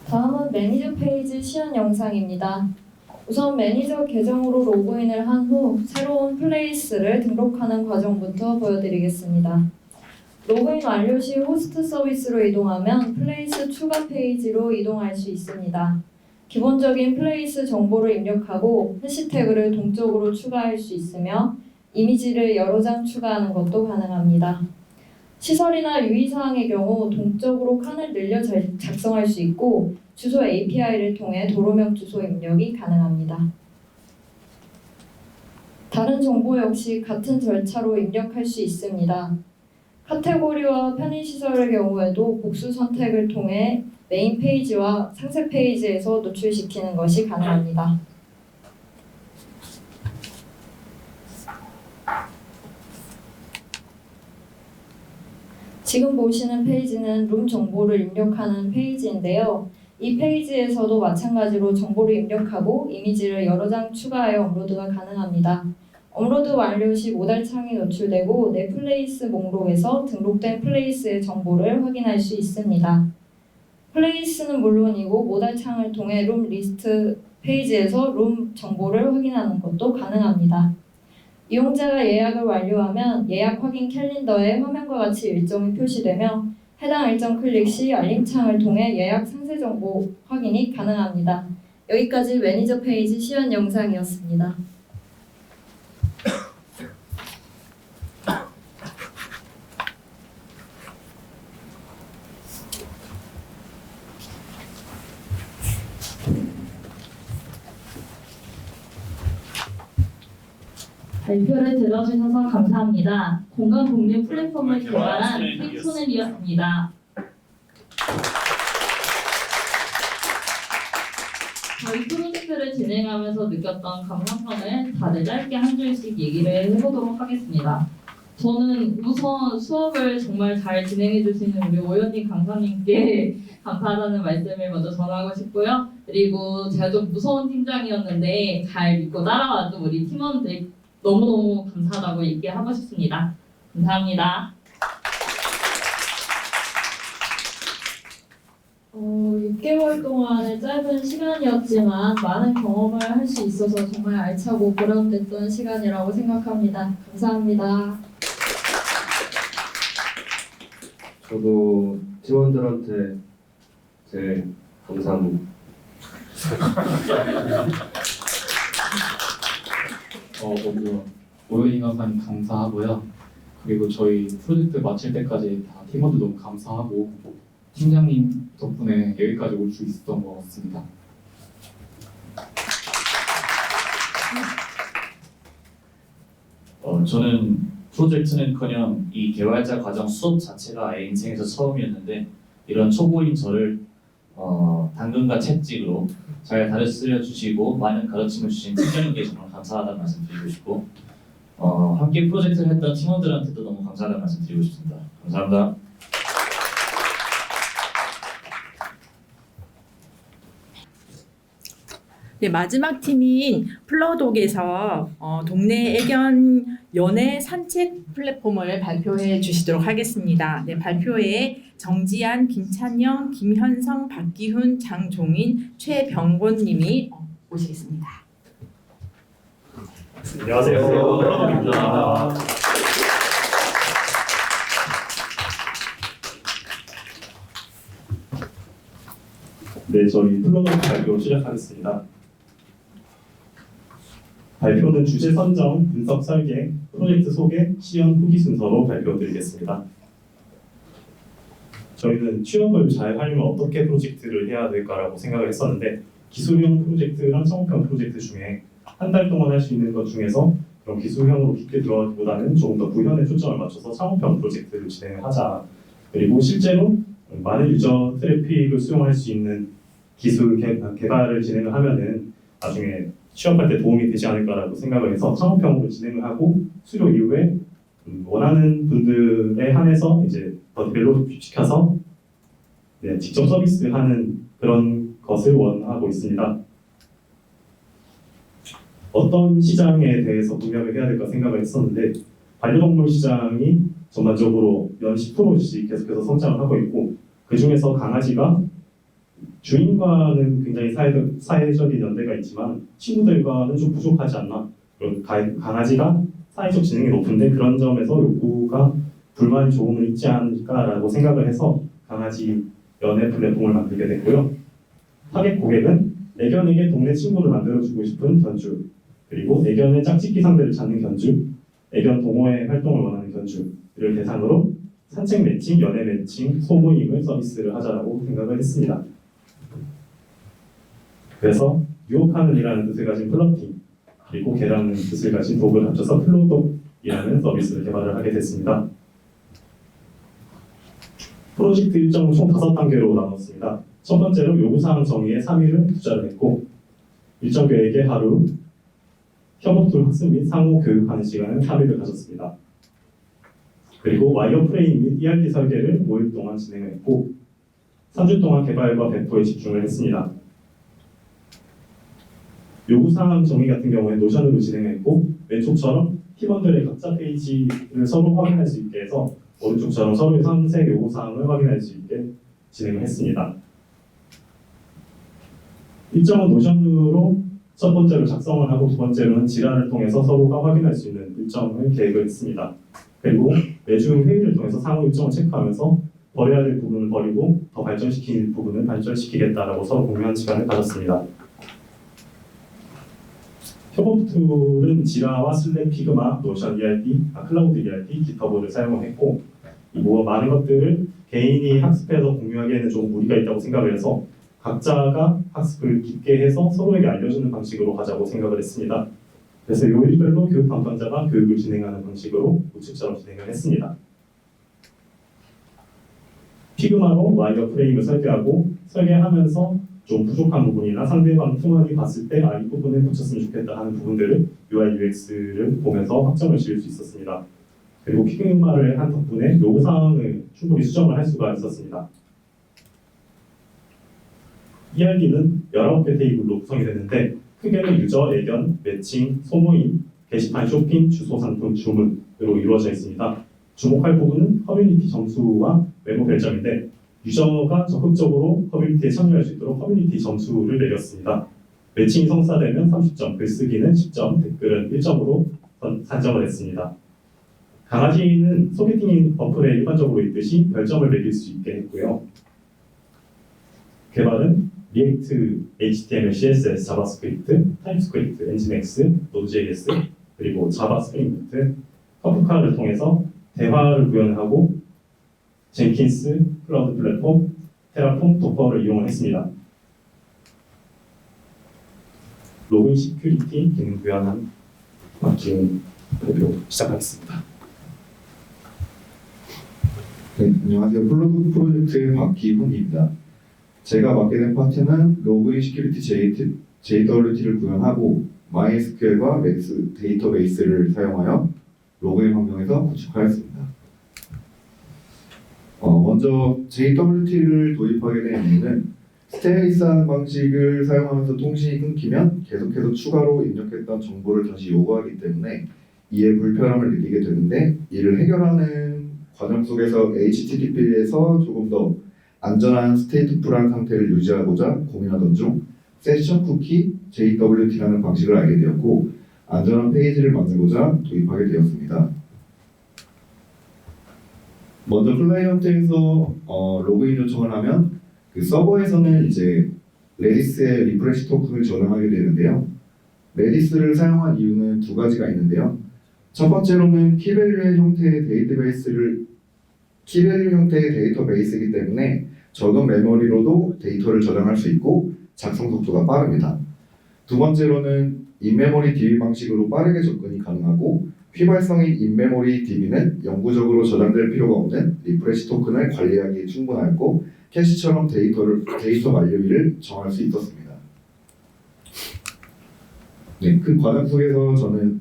다음은 매니저 페이지 시연 영상입니다. 우선 매니저 계정으로 로그인을 한 후 새로운 플레이스를 등록하는 과정부터 보여드리겠습니다. 로그인 완료 시 호스트 서비스로 이동하면 플레이스 추가 페이지로 이동할 수 있습니다. 기본적인 플레이스 정보를 입력하고 해시태그를 동적으로 추가할 수 있으며 이미지를 여러 장 추가하는 것도 가능합니다. 시설이나 유의사항의 경우 동적으로 칸을 늘려 작성할 수 있고 주소 API를 통해 도로명 주소 입력이 가능합니다. 다른 정보 역시 같은 절차로 입력할 수 있습니다. 카테고리와 편의시설의 경우에도 복수 선택을 통해 메인 페이지와 상세 페이지에서 노출시키는 것이 가능합니다. 지금 보시는 페이지는 룸 정보를 입력하는 페이지인데요. 이 페이지에서도 마찬가지로 정보를 입력하고 이미지를 여러 장 추가하여 업로드가 가능합니다. 업로드 완료 시 모달 창이 노출되고 내 플레이스 목록에서 등록된 플레이스의 정보를 확인할 수 있습니다. 플레이스는 물론이고 모달 창을 통해 룸 리스트 페이지에서 룸 정보를 확인하는 것도 가능합니다. 이용자가 예약을 완료하면 예약 확인 캘린더에 화면과 같이 일정이 표시되며 해당 일정 클릭 시 알림창을 통해 예약 상세 정보 확인이 가능합니다. 여기까지 매니저 페이지 시연 영상이었습니다. 발표를 들어주셔서 감사합니다. 공간 공유 플랫폼을 개발한 텍소넬이었습니다. 저희 프로젝트를 진행하면서 느꼈던 감상평을 다들 짧게 한 줄씩 얘기를 해보도록 하겠습니다. 저는 우선 수업을 정말 잘 진행해 주시는 우리 오연희 강사님께 감사하다는 말씀을 먼저 전하고 싶고요. 그리고 제가 좀 무서운 팀장이었는데 잘 믿고 따라와준 우리 팀원들 너무너무 감사하다고 얘기하고 싶습니다. 감사합니다. 6개월 동안의 짧은 시간이었지만 많은 경험을 할 수 있어서 정말 알차고 보람됐던 시간이라고 생각합니다. 감사합니다. 저도 팀원들한테 제일 감사합니다. 먼저 오연희 강사님 감사하고요. 그리고 저희 프로젝트 마칠 때까지 다 팀원들 너무 감사하고 팀장님 덕분에 여기까지 올 수 있었던 것 같습니다. 저는 프로젝트는커녕 이 개발자 과정 수업 자체가 아예 인생에서 처음이었는데 이런 초보인 저를 당근과 채찍으로 잘 다루려 주시고 많은 가르침을 주신 팀장님께 정말 감사하다는 말씀 드리고 싶고 함께 프로젝트를 했던 팀원들한테도 너무 감사하다는 말씀 드리고 싶습니다. 감사합니다. 네, 마지막 팀인 플러독에서 동네 애견 연애 산책 플랫폼을 발표해 주시도록 하겠습니다. 네, 발표에 정지한, 김찬영, 김현성, 박기훈, 장종인, 최병곤 님이 오시겠습니다. 안녕하세요. 플러독입니다. 네, 저희 플러독 발표 시작하겠습니다. 발표는 주제 선정, 분석 설계, 프로젝트 소개, 시연 후기 순서로 발표드리겠습니다. 저희는 취업을 잘 하려면 어떻게 프로젝트를 해야 될까라고 생각을 했었는데 기술형 프로젝트랑 창업형 프로젝트 중에 한 달 동안 할 수 있는 것 중에서 그런 기술형으로 깊게 들어가기보다는 조금 더 구현에 초점을 맞춰서 창업형 프로젝트를 진행을 하자. 그리고 실제로 많은 유저 트래픽을 수용할 수 있는 기술 개발을 진행을 하면은 나중에 취업할 때 도움이 되지 않을까라고 생각을 해서 창업형으로 진행을 하고 수료 이후에 원하는 분들에 한해서 이제 더 디벨롭 시켜서 직접 서비스하는 그런 것을 원하고 있습니다. 어떤 시장에 대해서 공략을 해야 될까 생각을 했었는데 반려동물 시장이 전반적으로 연 10%씩 계속해서 성장을 하고 있고 그 중에서 강아지가 주인과는 굉장히 사회적인 연대가 있지만 친구들과는 좀 부족하지 않나. 그리고 강아지가 사회적 지능이 높은데 그런 점에서 요구가 불만이 조금은 있지 않을까라고 생각을 해서 강아지 연애 플랫폼을 만들게 됐고요. 타겟 고객은 애견에게 동네 친구를 만들어주고 싶은 견주, 그리고 애견의 짝짓기 상대를 찾는 견주, 애견 동호회 활동을 원하는 견주를 대상으로 산책 매칭, 연애 매칭, 소모임을 서비스를 하자라고 생각을 했습니다. 그래서 유혹하는 이라는 뜻을 가진 플러팅, 그리고 개라는 뜻을 가진 독을 합쳐서 플로독이라는 서비스를 개발을 하게 됐습니다. 프로젝트 일정은 총 5단계로 나눴습니다. 첫 번째로 요구사항 정의에 3일을 투자를 했고 일정 계획에 하루, 협업 툴 학습 및 상호 교육하는 시간은 3일을 가졌습니다. 그리고 와이어프레임 및 ERP 설계를 5일 동안 진행했고 3주 동안 개발과 배포에 집중을 했습니다. 요구사항 정의 같은 경우에 노션으로 진행했고 왼쪽처럼 팀원들의 각자 페이지를 서로 확인할 수 있게 해서 오른쪽처럼 서로의 상세 요구사항을 확인할 수 있게 진행을 했습니다. 일정은 노션으로 첫 번째로 작성을 하고 두 번째로는 지란을 통해서 서로가 확인할 수 있는 일정을 계획을 했습니다. 그리고 매주 회의를 통해서 상호 일정을 체크하면서 버려야 될 부분을 버리고 더 발전시킬 부분을 발전시키겠다라고 서로 공유한 시간을 가졌습니다. 협업 툴은 지라와 슬랙, 피그마, 노션 ERP, 클라우드 ERP, 깃허브를 사용했고 이 많은 것들을 개인이 학습해서 공유하기에는 좀 무리가 있다고 생각을 해서 각자가 학습을 깊게 해서 서로에게 알려주는 방식으로 가자고 생각을 했습니다. 그래서 요일별로 교육 담당자가 교육을 진행하는 방식으로 우측처럼 진행을 했습니다. 피그마로 와이어 프레임을 설계하고 설계하면서 좀 부족한 부분이나 상대방 팀원이 봤을 때 이 부분을 고쳤으면 좋겠다 하는 부분들을 UI, UX를 보면서 확정을 지을 수 있었습니다. 그리고 피그마를 한 덕분에 요구사항을 충분히 수정을 할 수가 있었습니다. ERD는 19개 테이블로 구성이 되는데 크게는 유저, 애견, 매칭, 소모임, 게시판, 쇼핑, 주소, 상품, 주문으로 이루어져 있습니다. 주목할 부분은 커뮤니티 점수와 메모 별점인데 유저가 적극적으로 커뮤니티에 참여할 수 있도록 커뮤니티 점수를 매겼습니다. 매칭이 성사되면 30점, 글쓰기는 10점, 댓글은 1점으로 산정을 했습니다. 강아지는 소개팅 어플에 일반적으로 있듯이 별점을 매길 수 있게 했고요. 개발은 리액트, HTML, CSS, 자바스크립트, 타입스크립트, 엔진엑스, 노드.js, 그리고 자바 스프링 부트, 카프카를 통해서 대화를 구현하고 젠킨스, 클라우드 플랫폼, 테라폼, 도커를 이용을 했습니다. 로그인 시큐리티 기능 구현한 박기훈 발표 시작하겠습니다. 네, 안녕하세요. 플로독 프로젝트의 박기훈입니다. 제가 맡게 된 파트는 로그인 시큐리티 JWT를 구현하고 MySQL과 REST 데이터베이스를 사용하여 로그인 환경에서 구축하였습니다. 먼저 JWT를 도입하게 된 이유는 스테이스하는 방식을 사용하면서 통신이 끊기면 계속해서 추가로 입력했던 정보를 다시 요구하기 때문에 이에 불편함을 느끼게 되는데 이를 해결하는 과정 속에서 HTTP에서 조금 더 안전한 스테이트풀한 상태를 유지하고자 고민하던 중 세션 쿠키 JWT라는 방식을 알게 되었고 안전한 페이지를 만들고자 도입하게 되었습니다. 먼저 클라이언트에서 로그인 요청을 하면 그 서버에서는 이제 레디스의 리프레시 토큰을 저장하게 되는데요. 레디스를 사용한 이유는 두 가지가 있는데요. 첫 번째로는 키밸류의 형태의 데이터베이스를 키밸류 형태의 데이터베이스이기 때문에 적은 메모리로도 데이터를 저장할 수 있고 작성 속도가 빠릅니다. 두 번째로는 인메모리 DB 방식으로 빠르게 접근이 가능하고 휘발성인 인메모리 DB는 영구적으로 저장될 필요가 없는 리프레시 토큰을 관리하기에 충분하였고 캐시처럼 데이터 만료일을 정할 수 있었습니다. 네, 그 과정 속에서 저는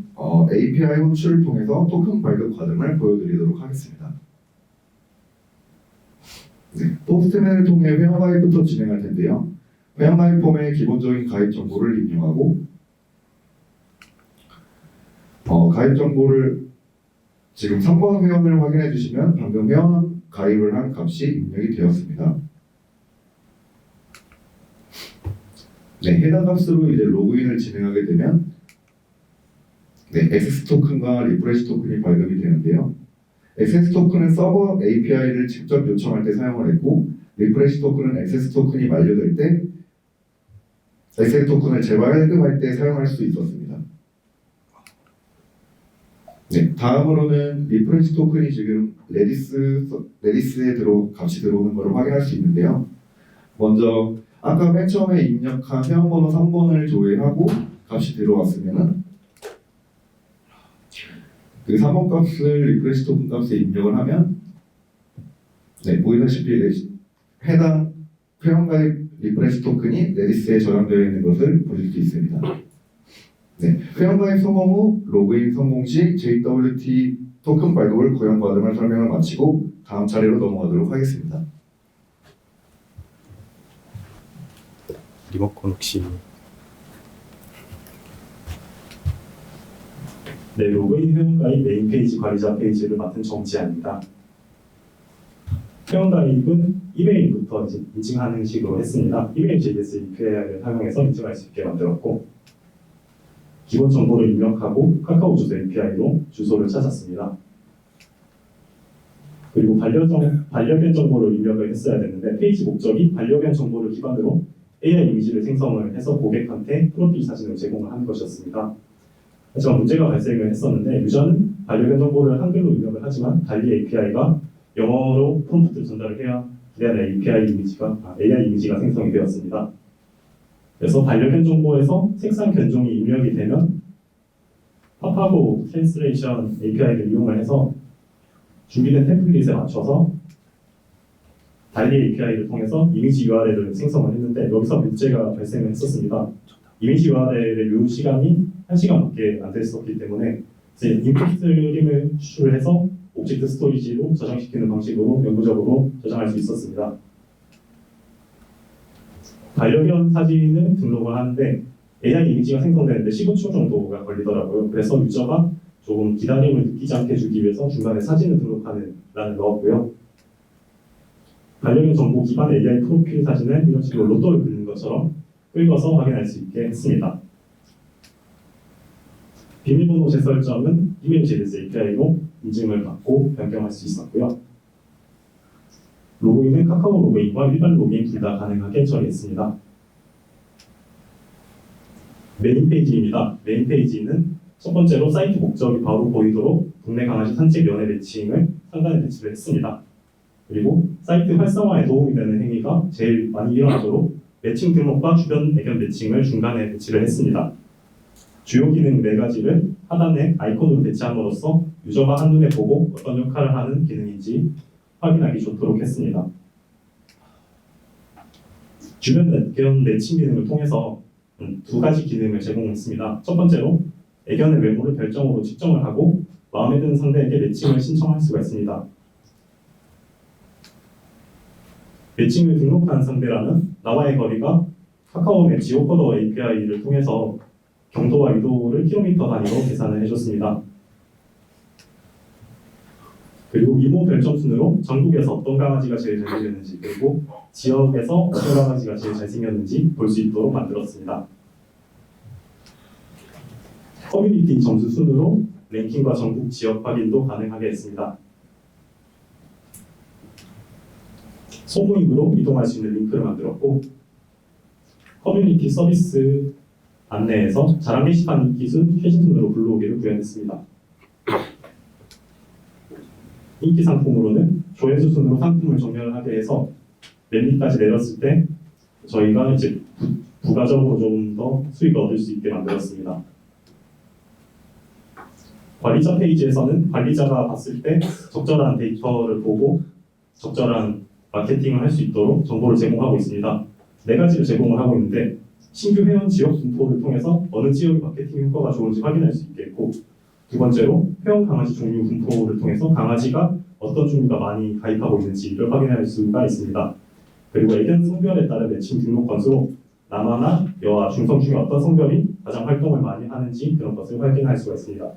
API 호출을 통해서 토큰 발급 과정을 보여드리도록 하겠습니다. 네, 포스트맨을 통해 회원 가입부터 진행할 텐데요. 회원 가입 폼에 기본적인 가입 정보를 입력하고 가입 정보를 지금 3번 회원을 확인해 주시면 방금 회원 가입을 한 값이 입력이 되었습니다. 네, 해당 값으로 이제 로그인을 진행하게 되면 액세스 토큰과 리프레시 토큰이 발급이 되는데요. 액세스 토큰은 서버 API를 직접 요청할 때 사용을 했고 리프레시 토큰은 액세스 토큰이 만료될 때 액세스 토큰을 재발급할 때 사용할 수 있었습니다. 네, 다음으로는 리프레시 토큰이 지금 레디스에 값이 들어오는 것을 확인할 수 있는데요. 먼저 아까 맨 처음에 입력한 회원번호 3번을 조회하고 값이 들어왔으면은 그 3번 값을 리프레시 토큰 값에 입력을 하면 보이다시피 해당 회원가입 리프레시 토큰이 레디스에 저장되어 있는 것을 보실 수 있습니다. 네, 회원가입 성공 후 로그인 성공 시 JWT 토큰 발급을 고용 과정을 설명을 마치고 다음 차례로 넘어가도록 하겠습니다. 리모컨 혹시 네, 로그인 회원가입 메인 페이지 관리자 페이지를 맡은 정지아입니다. 회원가입은 이메일부터 인증하는 식으로 했습니다. 이메일 JS API를 사용해서 인증할 수 있게 만들었고 기본 정보를 입력하고 카카오 주소 API로 주소를 찾았습니다. 그리고 반려견 정보를 입력을 했어야 되는데 페이지 목적이 반려견 정보를 기반으로 AI 이미지를 생성을 해서 고객한테 프로필 사진을 제공을 하는 것이었습니다. 하지만 문제가 발생을 했었는데 유저는 반려견 정보를 한글로 입력을 하지만 달리 API가 영어로 프롬프트를 전달을 해야 기대하는 AI 이미지가 생성이 되었습니다. 그래서 반려견 정보에서 색상 견종이 입력이 되면 파파고 트랜스레이션 API를 이용을 해서 준비된 템플릿에 맞춰서 달리 API를 통해서 이미지 URL을 생성을 했는데 여기서 문제가 발생을 했었습니다. 이미지 URL의 요 시간이 1시간밖에 안 됐었기 때문에 이제 인풋 스트림을 추출을 해서 오브젝트 스토리지로 저장시키는 방식으로 영구적으로 저장할 수 있었습니다. 반려견 사진을 등록을 하는데 AI 이미지가 생성되는데 15초 정도가 걸리더라고요. 그래서 유저가 조금 기다림을 느끼지 않게 해주기 위해서 중간에 사진을 등록하는 란을 넣었고요. 반려견 정보 기반의 AI 프로필 사진을 이런 식으로 로또를 긁는 것처럼 긁어서 확인할 수 있게 했습니다. 비밀번호 재설정은 이메일 JS API로 인증을 받고 변경할 수 있었고요. 로그인은 카카오 로그인과 일반 로그인 둘 다 가능하게 처리했습니다. 메인 페이지입니다. 메인 페이지는 첫 번째로 사이트 목적이 바로 보이도록 동네 강아지 산책 연애 매칭을 상단에 배치를 했습니다. 그리고 사이트 활성화에 도움이 되는 행위가 제일 많이 일어나도록 매칭 등록과 주변 애견 매칭을 중간에 배치를 했습니다. 주요 기능 4가지를 하단에 아이콘으로 배치함으로써 유저가 한눈에 보고 어떤 역할을 하는 기능인지 확인하기 좋도록 했습니다. 주변 애견 매칭 기능을 통해서 2가지 기능을 제공했습니다. 첫 번째로 애견의 외모를 별점으로 측정을 하고 마음에 드는 상대에게 매칭을 신청할 수가 있습니다. 매칭을 등록한 상대라면 나와의 거리가 카카오맵 지오코더 API를 통해서 경도와 이도를 킬로미터 단위로 계산을 해줬습니다. 그리고 이모 별점 순으로 전국에서 어떤 강아지가 제일 잘생겼는지 그리고 지역에서 어떤 강아지가 제일 잘생겼는지 볼 수 있도록 만들었습니다. 커뮤니티 점수 순으로 랭킹과 전국 지역 확인도 가능하게 했습니다. 소모임으로 이동할 수 있는 링크를 만들었고 커뮤니티 서비스 안내에서 자랑 게시판 인기 순 최신 순으로 불러오기를 구현했습니다. 인기 상품으로는 조회수 순으로 상품을 정렬하게 해서 맨 밑까지 내렸을 때 저희가 이제 부가적으로 좀 더 수익을 얻을 수 있게 만들었습니다. 관리자 페이지에서는 관리자가 봤을 때 적절한 데이터를 보고 적절한 마케팅을 할 수 있도록 정보를 제공하고 있습니다. 4가지를 제공을 하고 있는데 신규 회원 지역 분포를 통해서 어느 지역의 마케팅 효과가 좋은지 확인할 수 있겠고, 두 번째로 회원 강아지 종류 분포를 통해서 강아지가 어떤 종류가 많이 가입하고 있는지를 확인할 수가 있습니다. 그리고 애견 성별에 따른 매칭 등록 건수로 남아나 여아, 중성 중에 어떤 성별이 가장 활동을 많이 하는지 그런 것을 확인할 수가 있습니다.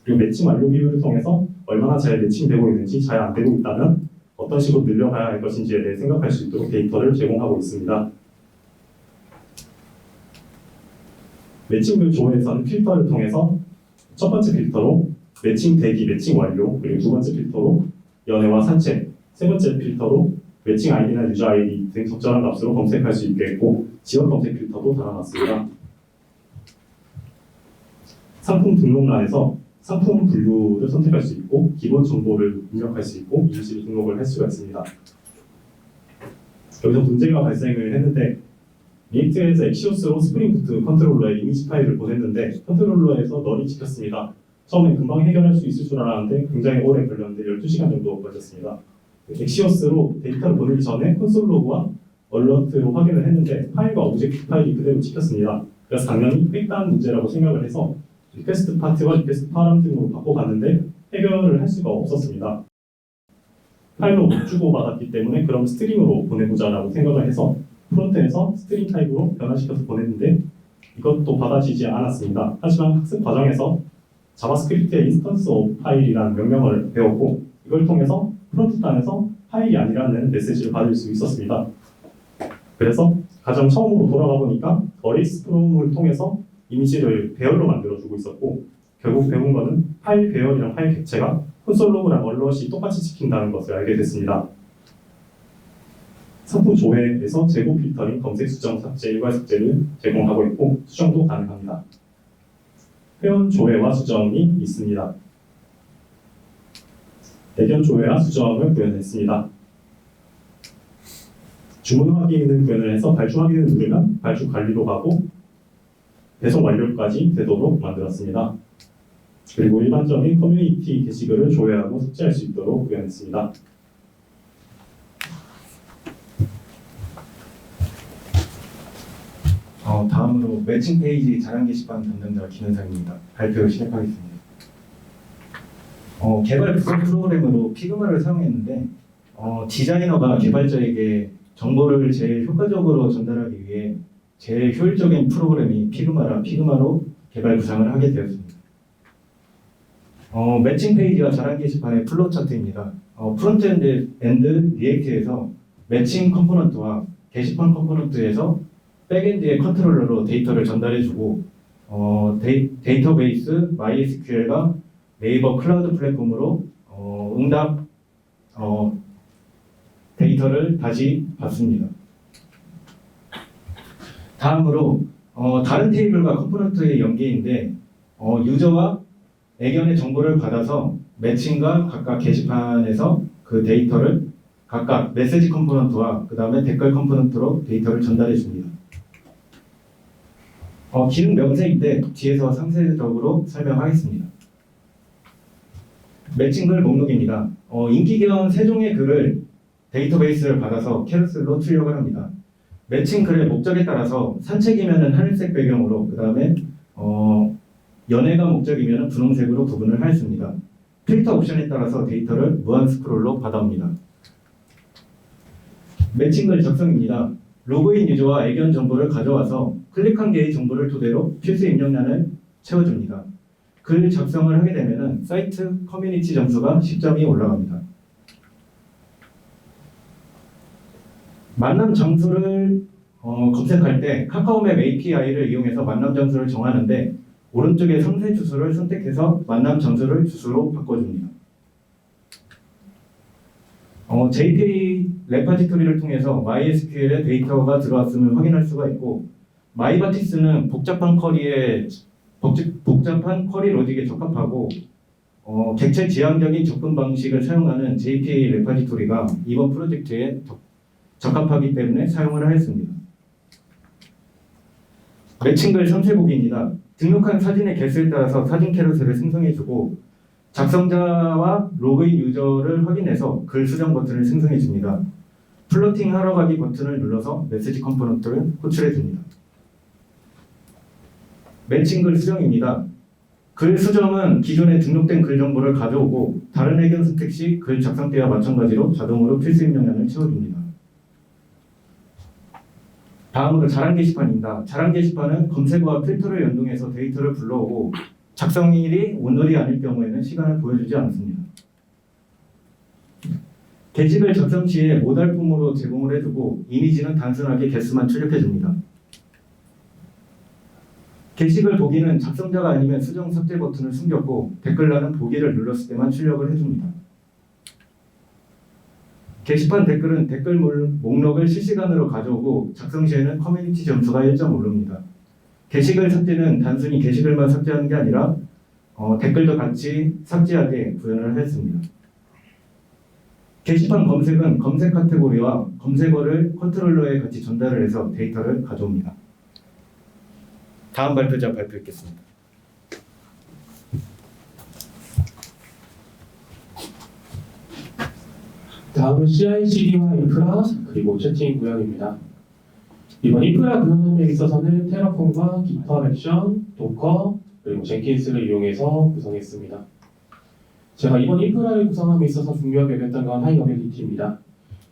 그리고 매칭 완료 비율을 통해서 얼마나 잘 매칭되고 있는지, 잘 안 되고 있다면 어떤 식으로 늘려가야 할 것인지에 대해 생각할 수 있도록 데이터를 제공하고 있습니다. 매칭별 조회에서는 필터를 통해서 첫 번째 필터로 매칭 대기, 매칭 완료, 그리고 두 번째 필터로 연애와 산책, 세 번째 필터로 매칭 아이디나 유저 아이디 등 적절한 값으로 검색할 수 있겠고, 지원 검색 필터도 달아놨습니다. 상품 등록란에서 상품 분류를 선택할 수 있고, 기본 정보를 입력할 수 있고, 이미지를 등록을 할 수가 있습니다. 여기서 문제가 발생을 했는데, 리액트에서 엑시오스로 스프링부트 컨트롤러에 이미지 파일을 보냈는데 컨트롤러에서 널이 찍혔습니다. 처음엔 금방 해결할 수 있을 줄 알았는데 굉장히 오래 걸렸는데 12시간 정도 걸렸습니다. 엑시오스로 데이터를 보내기 전에 콘솔 로그와 얼러트로 확인을 했는데 파일과 오브젝트 파일이 그대로 찍혔습니다. 그래서 당연히 획단 문제라고 생각을 해서 리퀘스트 파트와 리퀘스트 파람 등으로 바꿔봤는데 해결을 할 수가 없었습니다. 파일로 못 주고받았기 때문에 그럼 스트링으로 보내보자라고 생각을 해서 프론트에서 스트링 타입으로 변환시켜서 보냈는데 이것도 받아지지 않았습니다. 하지만 학습 과정에서 자바스크립트의 인스턴스 오브 파일이라는 명령어를 배웠고, 이걸 통해서 프론트 단에서 파일이 아니라는 메시지를 받을 수 있었습니다. 그래서 가장 처음으로 돌아가 보니까 어레이스 프롬을 통해서 이미지를 배열로 만들어주고 있었고, 결국 배운 거는 파일 배열이랑 파일 객체가 콘솔 로그랑 얼럿이 똑같이 찍힌다는 것을 알게 됐습니다. 상품 조회에서 재고 필터링, 검색, 수정, 삭제, 일괄 삭제를 제공하고 있고 수정도 가능합니다. 회원 조회와 수정이 있습니다. 애견 조회와 수정을 구현했습니다. 주문 확인을 구현을 해서 발주 확인을 누르면 발주 관리로 가고 배송 완료까지 되도록 만들었습니다. 그리고 일반적인 커뮤니티 게시글을 조회하고 삭제할 수 있도록 구현했습니다. 다음으로 매칭 페이지 자랑 게시판 담당자 김현상입니다. 발표를 시작하겠습니다. 개발 구성 프로그램으로 피그마를 사용했는데 디자이너가 개발자에게 정보를 제일 효과적으로 전달하기 위해 제일 효율적인 프로그램이 피그마라 피그마로 개발 구상을 하게 되었습니다. 매칭 페이지와 자랑 게시판의 플로우 차트입니다. 프론트엔드 리액트에서 매칭 컴포넌트와 게시판 컴포넌트에서 백엔드의 컨트롤러로 데이터를 전달해주고 데이터베이스 MySQL과 네이버 클라우드 플랫폼으로 응답 데이터를 다시 받습니다. 다음으로 다른 테이블과 컴포넌트의 연계인데 유저와 애견의 정보를 받아서 매칭과 각각 게시판에서 그 데이터를 각각 메시지 컴포넌트와 그 다음에 댓글 컴포넌트로 데이터를 전달해 줍니다. 기능 명세인데 뒤에서 상세적으로 설명하겠습니다. 매칭글 목록입니다. 인기견 3종의 글을 데이터베이스를 받아서 캐러셀로 출력을 합니다. 매칭글의 목적에 따라서 산책이면 하늘색 배경으로, 그 다음에 연애가 목적이면 분홍색으로 구분을 하였습니다. 필터 옵션에 따라서 데이터를 무한 스크롤로 받아옵니다. 매칭글 작성입니다. 로그인 유저와 애견 정보를 가져와서 클릭한 개의 정보를 토대로 필수 입력란을 채워줍니다. 글 작성을 하게 되면 사이트 커뮤니티 점수가 10점이 올라갑니다. 만남 장소를 검색할 때 카카오맵 API를 이용해서 만남 장소를 정하는데 오른쪽에 상세 주소를 선택해서 만남 장소를 주소로 바꿔줍니다. JPA 레파지토리를 통해서 MySQL에 데이터가 들어왔음을 확인할 수가 있고, 마이바티스는 복잡한 쿼리 로직에 적합하고 객체 지향적인 접근 방식을 사용하는 JPA 레파지토리가 이번 프로젝트에 적합하기 때문에 사용을 하였습니다. 매칭글 3세보기입니다. 등록한 사진의 개수에 따라서 사진 캐러셀을 생성해주고 작성자와 로그인 유저를 확인해서 글 수정 버튼을 생성해줍니다. 플로팅 하러 가기 버튼을 눌러서 메시지 컴포넌트를 호출해줍니다. 매칭글 수정입니다. 글 수정은 기존에 등록된 글 정보를 가져오고 다른 의견 선택 시 글 작성 때와 마찬가지로 자동으로 필수 입력량을 채워줍니다. 다음으로 자랑 게시판입니다. 자랑 게시판은 검색어와 필터를 연동해서 데이터를 불러오고 작성일이 오늘이 아닐 경우에는 시간을 보여주지 않습니다. 게시글 작성 시에 모달폼으로 제공을 해주고 이미지는 단순하게 개수만 출력해줍니다. 게시글 보기는 작성자가 아니면 수정 삭제 버튼을 숨겼고 댓글란은 보기를 눌렀을 때만 출력을 해줍니다. 게시판 댓글은 댓글 목록을 실시간으로 가져오고 작성 시에는 커뮤니티 점수가 1점 오릅니다. 게시글 삭제는 단순히 게시글만 삭제하는 게 아니라 댓글도 같이 삭제하게 구현을 했습니다. 게시판 검색은 검색 카테고리와 검색어를 컨트롤러에 같이 전달을 해서 데이터를 가져옵니다. 다음 발표자 발표했겠습니다. 다음은 CI/CD와 인프라 그리고 채팅 구현입니다. 이번 인프라 구현 함에 있어서는 테라폼과 깃허브 액션, 도커 그리고 젠킨스를 이용해서 구성했습니다. 제가 이번 인프라를 구성함에 있어서 중요하게 여겼던 건 하이어빌리티입니다.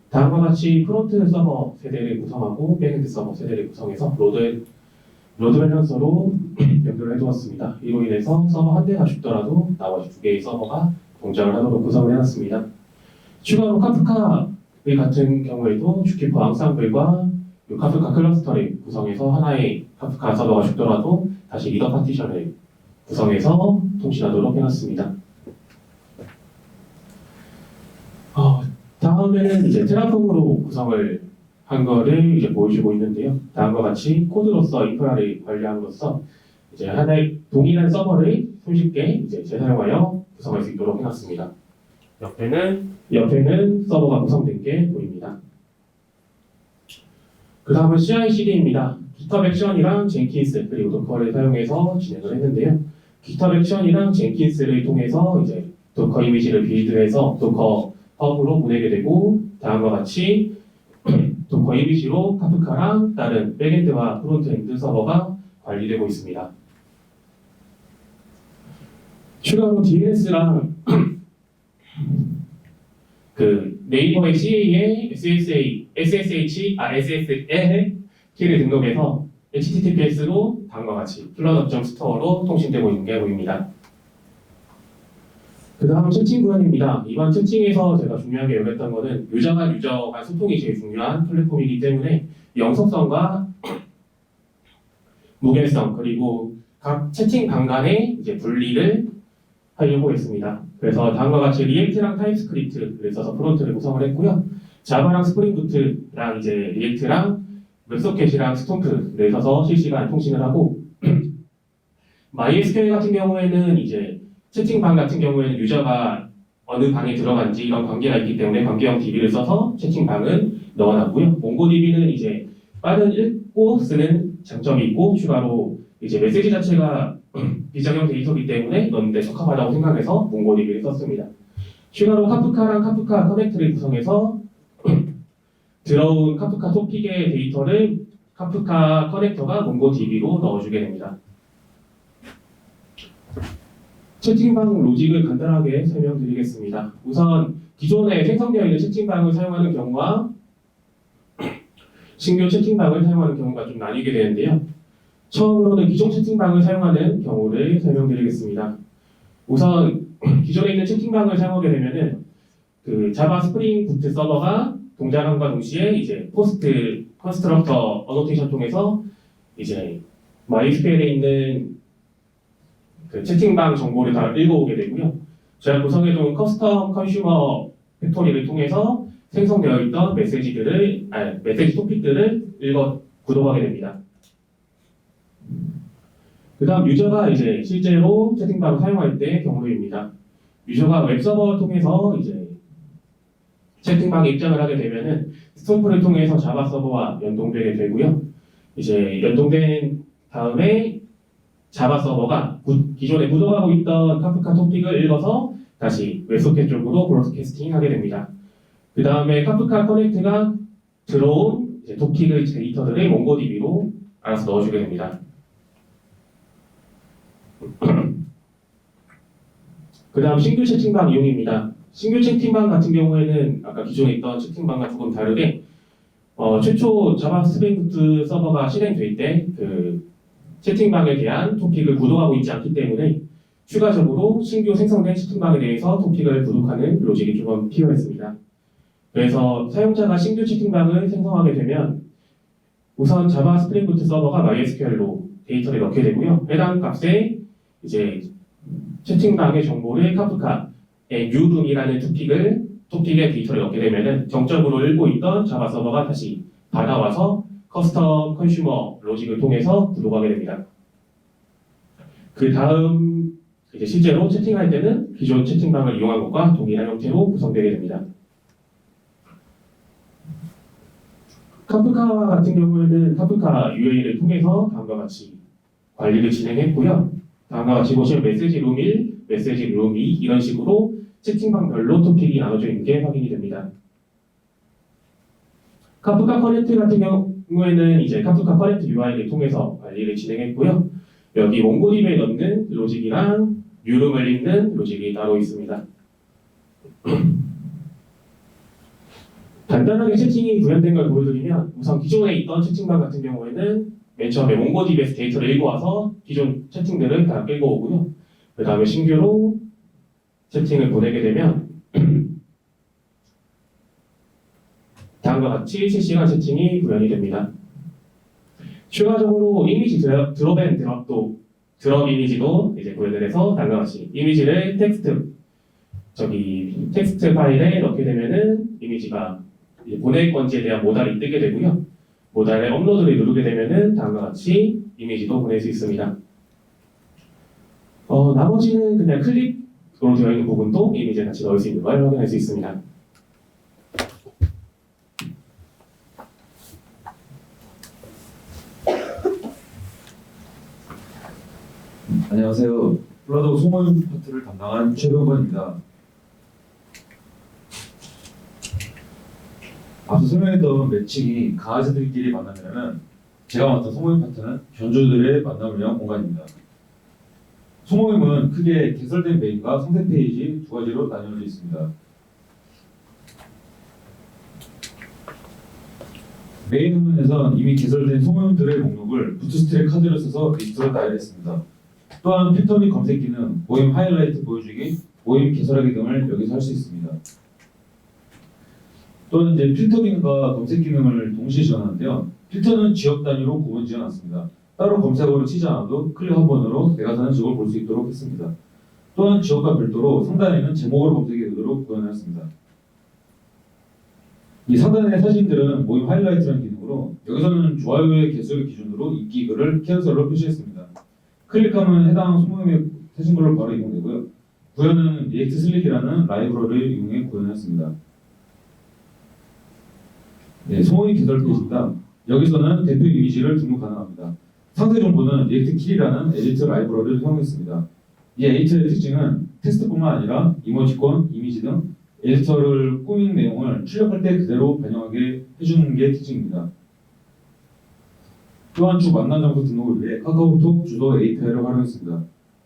다음과 같이 프론트 서버 세대를 구성하고 백엔드 서버 세대를 구성해서 로드 밸런서로 연결을 해두었습니다. 이로 인해서 서버 한 대가 죽더라도 나머지 두 개의 서버가 동작을 하도록 구성을 해놨습니다. 추가로 카프카의 같은 경우에도 주키퍼 앙상블과 카프카 클러스터를 구성해서 하나의 카프카 서버가 죽더라도 다시 리더 파티션을 구성해서 통신하도록 해놨습니다. 다음에는 이제 테라폼으로 구성을 한 거를 이제 보여주고 있는데요. 다음과 같이 코드로서 인프라를 관리함으로써 이제 하나의 동일한 서버를 손쉽게 이제 재사용하여 구성할 수 있도록 해놨습니다. 옆에는 서버가 구성된 게 보입니다. 그 다음은 CI/CD입니다. 깃허브 액션이랑 젠킨스 그리고 도커를 사용해서 진행을 했는데요. 깃허브 액션이랑 젠킨스를 통해서 이제 도커 이미지를 빌드해서 도커 허브로 보내게 되고 다음과 같이 도커 이미지로 카프카랑 다른 백엔드와 프론트엔드 서버가 관리되고 있습니다. 추가로 DNS랑 그 네이버의 CA에 SSH 키를 등록해서 HTTPS로 다음과 같이 플러드.스토어로 통신되고 있는 게 보입니다. 그 다음 채팅 구현입니다. 이번 채팅에서 제가 중요하게 여겼던 것은 유저가 유저 간 소통이 제일 중요한 플랫폼이기 때문에 영속성과 무결성 그리고 각 채팅방 간의 이제 분리를 하려고 했습니다. 그래서 다음과 같이 리액트랑 타입스크립트를 써서 프론트를 구성을 했고요. 자바랑 스프링부트랑 이제 리액트랑 웹소켓이랑 스톰프를 써서 실시간 통신을 하고 MySQL 같은 경우에는 이제 채팅방 같은 경우에는 유저가 어느 방에 들어간지 이런 관계가 있기 때문에 관계형 DB를 써서 채팅방은 넣어놨고요. 몽고DB는 이제 빠른 읽고 쓰는 장점이 있고 추가로 이제 메시지 자체가 비정형 데이터이기 때문에 넣는데 적합하다고 생각해서 몽고DB를 썼습니다. 추가로 카프카랑 카프카 커넥트를 구성해서 들어온 카프카 토픽의 데이터를 카프카 커넥터가 몽고DB로 넣어주게 됩니다. 채팅방 로직을 간단하게 설명드리겠습니다. 우선 기존에 생성되어 있는 채팅방을 사용하는 경우와 신규 채팅방을 사용하는 경우가 좀 나뉘게 되는데요. 처음으로는 기존 채팅방을 사용하는 경우를 설명드리겠습니다. 우선 기존에 있는 채팅방을 사용하게 되면은 그 자바 스프링 부트 서버가 동작함과 동시에 이제 포스트 컨스트럭터 어노테이션 통해서 이제 MySQL에 있는 그 채팅방 정보를 다 읽어오게 되고요. 제가 구성해둔 커스텀 컨슈머 팩토리를 통해서 생성되어 있던 메시지 토픽들을 구독하게 됩니다. 그 다음 유저가 이제 실제로 채팅방을 사용할 때 경로입니다. 유저가 웹서버를 통해서 이제 채팅방에 입장을 하게 되면은 스톰프를 통해서 자바 서버와 연동되게 되고요. 이제 연동된 다음에 자바 서버가 기존에 묻어가고 있던 카프카 토픽을 읽어서 다시 웹소켓 쪽으로 브로드캐스팅 하게 됩니다. 그 다음에 카프카 커넥트가 들어온 이제 토픽의 데이터들을 몽고DB로 알아서 넣어주게 됩니다. 그 다음 신규 채팅방 이용입니다. 신규 채팅방 같은 경우에는 아까 기존에 있던 채팅방과 조금 다르게 최초 자바 스프링부트 서버가 실행될 때 그 채팅방에 대한 토픽을 구독하고 있지 않기 때문에 추가적으로 신규 생성된 채팅방에 대해서 토픽을 구독하는 로직이 조금 필요했습니다. 그래서 사용자가 신규 채팅방을 생성하게 되면 우선 자바 스프링부트 서버가 MySQL로 데이터를 넣게 되고요. 해당 값에 이제 채팅방의 정보를 카프카의 뉴룸이라는 토픽의 데이터를 넣게 되면은 정적으로 읽고 있던 자바 서버가 다시 받아와서 커스텀 컨슈머 로직을 통해서 구독하게 됩니다. 그 다음 이제 실제로 채팅할 때는 기존 채팅방을 이용한 것과 동일한 형태로 구성되게 됩니다. 카프카와 같은 경우에는 카프카 UA를 통해서 다음과 같이 관리를 진행했고요. 다음과 같이 보시면 메시지 룸 1, 메시지 룸 2 이런 식으로 채팅방별로 토픽이 나눠져 있는 게 확인이 됩니다. 카프카 커넥트 같은 경우에는 이제 카프카 커넥트 UI를 통해서 관리를 진행했고요. 여기 몽고DB에 넣는 로직이랑 뉴룸을 읽는 로직이 따로 있습니다. 간단하게 채팅이 구현된 걸 보여드리면 우선 기존에 있던 채팅방 같은 경우에는 맨 처음에 몽고DB에서 데이터를 읽고 와서 기존 채팅들을 다 끌고 오고요. 그 다음에 신규로 채팅을 보내게 되면 다음과 같이 실시간 채팅이 구현이 됩니다. 추가적으로 이미지 드롭 앤 드롭 이미지도 이제 구현을 해서 다음과 같이 이미지를 텍스트 파일에 넣게 되면은 이미지가 보낼 건지에 대한 모달이 뜨게 되고요. 모달에 업로드를 누르게 되면은 다음과 같이 이미지도 보낼 수 있습니다. 나머지는 그냥 클릭으로 되어 있는 부분도 이미지에 같이 넣을 수 있는 걸 확인할 수 있습니다. 안녕하세요. 플라도 소모임 파트를 담당한 최병건입니다. 앞서 설명했던 매칭이 강아지들끼리 만나면 제가 맡은 소모임 파트는 견주들의 만남을 위한 공간입니다. 소모임은 크게 개설된 메인과 상세 페이지 두 가지로 나뉘어져 있습니다. 메인 화면에선 이미 개설된 소모임들의 목록을 부트스트랩 카드를 써서 리스트로 나열했습니다. 또한 필터 및 검색 기능, 모임 하이라이트 보여주기, 모임 개설하기 등을 여기서 할 수 있습니다. 또는 이제 필터 기능과 검색 기능을 동시에 지원하는데요. 필터는 지역 단위로 구분 지어놨습니다. 따로 검색어로 치지 않아도 클릭 한 번으로 내가 사는 지역을 볼 수 있도록 했습니다. 또한 지역과 별도로 상단에는 제목으로 검색이 되도록 구현했습니다. 이 상단의 사진들은 모임 하이라이트라는 기능으로 여기서는 좋아요의 개수를 기준으로 인기 글을 캔슬로 표시했습니다. 클릭하면 해당 소모임의 사진글로 바로 이동되고요. 구현은 리액트 슬릭이라는 라이브러리를 이용해 구현했습니다. 네, 소모임 개설 페이지입니다. 여기서는 대표 이미지를 등록 가능합니다. 상세 정보는 리액트 킬이라는 에디트 라이브러리를 사용했습니다. 이 에디터의 특징은 텍스트뿐만 아니라 이모티콘, 이미지 등 에디터를 꾸민 내용을 출력할 때 그대로 반영하게 해주는 게 특징입니다. 또한 주 만남 장소 등록을 위해 카카오톡 주소 API를 활용했습니다.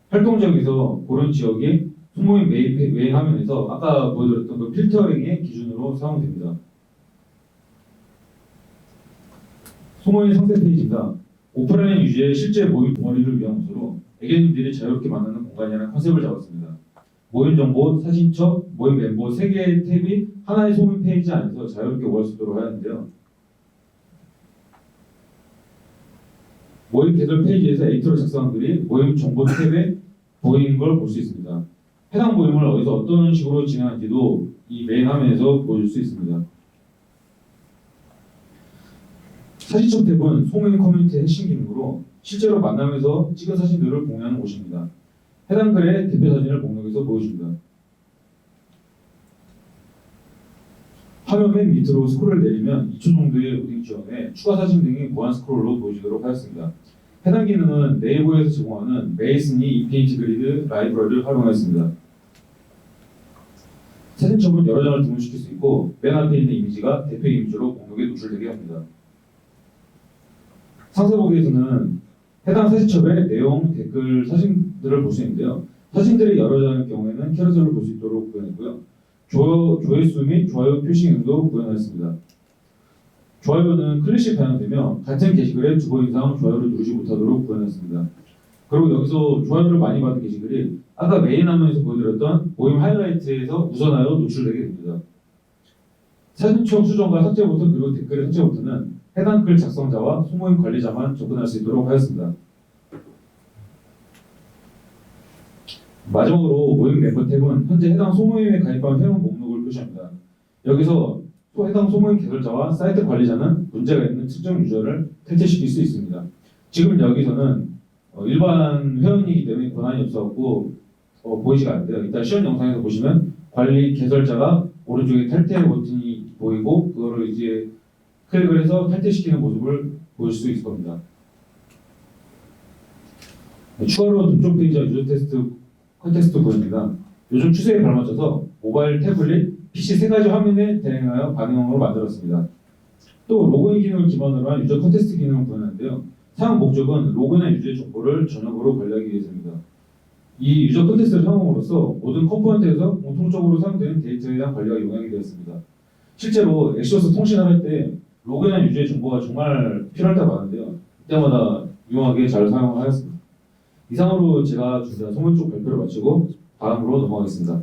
활동 지역에서 고른 지역이 소모임 메인 화면에서 아까 보여드렸던 그 필터링의 기준으로 사용됩니다. 소모임 상세 페이지입니다. 오프라인 유저의 실제 모임 동아리를 위한 곳으로 애견인들이 자유롭게 만나는 공간이라는 컨셉을 잡았습니다. 모임 정보, 사진첩, 모임 멤버 3개의 탭이 하나의 소모임 페이지 안에서 자유롭게 오갈 수 있도록 하였는데요. 모임 개설 페이지에서 에디터를 작성한 글이 모임 정보 탭에 보이는 걸 볼 수 있습니다. 해당 모임을 어디서 어떤 식으로 진행할지도 이 메인 화면에서 보여줄 수 있습니다. 사진첩 탭은 소모임 커뮤니티의 핵심 기능으로 실제로 만나면서 찍은 사진들을 공유하는 곳입니다. 해당 글의 대표 사진을 목록에서 보여줍니다. 화면 맨 밑으로 스크롤을 내리면 2초 정도의 로딩 지원에 추가 사진 등이 보안 스크롤로 보여지도록 하였습니다. 해당 기능은 네이버에서 제공하는 메이슨이 이페이지 그리드 라이브러리를 활용하였습니다. 사진첩은 여러 장을 등록시킬 수 있고 맨 앞에 있는 이미지가 대표 이미지로 목록에 노출되게 합니다. 상세 보기에서는 해당 사진첩의 내용, 댓글, 사진들을 볼 수 있는데요. 사진들이 여러 장일 경우에는 캐러셀로 볼 수 있도록 구현했고요. 조회수 및 좋아요 표시 기능도 구현하였습니다. 좋아요는 클릭시 반영되며 같은 게시글에 2번 이상 좋아요를 누르지 못하도록 구현했습니다. 그리고 여기서 좋아요를 많이 받은 게시글이 아까 메인 화면에서 보여드렸던 모임 하이라이트에서 우선하여 노출되게 됩니다. 사진첩 수정과 삭제 버튼 그리고 댓글의 삭제 버튼은 해당 글 작성자와 소모임 관리자만 접근할 수 있도록 하였습니다. 마지막으로 모임 멤버 탭은 현재 해당 소모임에 가입한 회원 목록을 표시합니다. 여기서 또 해당 소모임 개설자와 사이트 관리자는 문제가 있는 특정 유저를 탈퇴시킬 수 있습니다. 지금 여기서는 일반 회원이기 때문에 권한이 없어갖고 보이지가 않는데요. 일단 시연 영상에서 보시면 관리 개설자가 오른쪽에 탈퇴 버튼이 보이고 그거를 이제 클릭을 해서 탈퇴시키는 모습을 보실 수 있을 겁니다. 추가로 동쪽 페이지와 유저 테스트 컨텍스트 보입니다. 요즘 추세에 발맞춰서 모바일, 태블릿, PC 세 가지 화면에 대응하여 반응형으로 만들었습니다. 또 로그인 기능을 기반으로 한 유저 컨텍스트 기능을 구현하는데요. 사용 목적은 로그인한 유저의 정보를 전역으로 관리하기 위해서입니다. 이 유저 컨텍스트를 사용함으로써 모든 컴포넌트에서 공통적으로 사용되는 데이터에 대한 관리가 용이하게 되었습니다. 실제로 엑시오스 통신을 할 때 로그인한 유저의 정보가 정말 필요할 때가 많은데요. 이때마다 유용하게 잘 사용하였습니다. 이상으로 제가 준비한 소문 쪽 발표를 마치고 다음으로 넘어가겠습니다.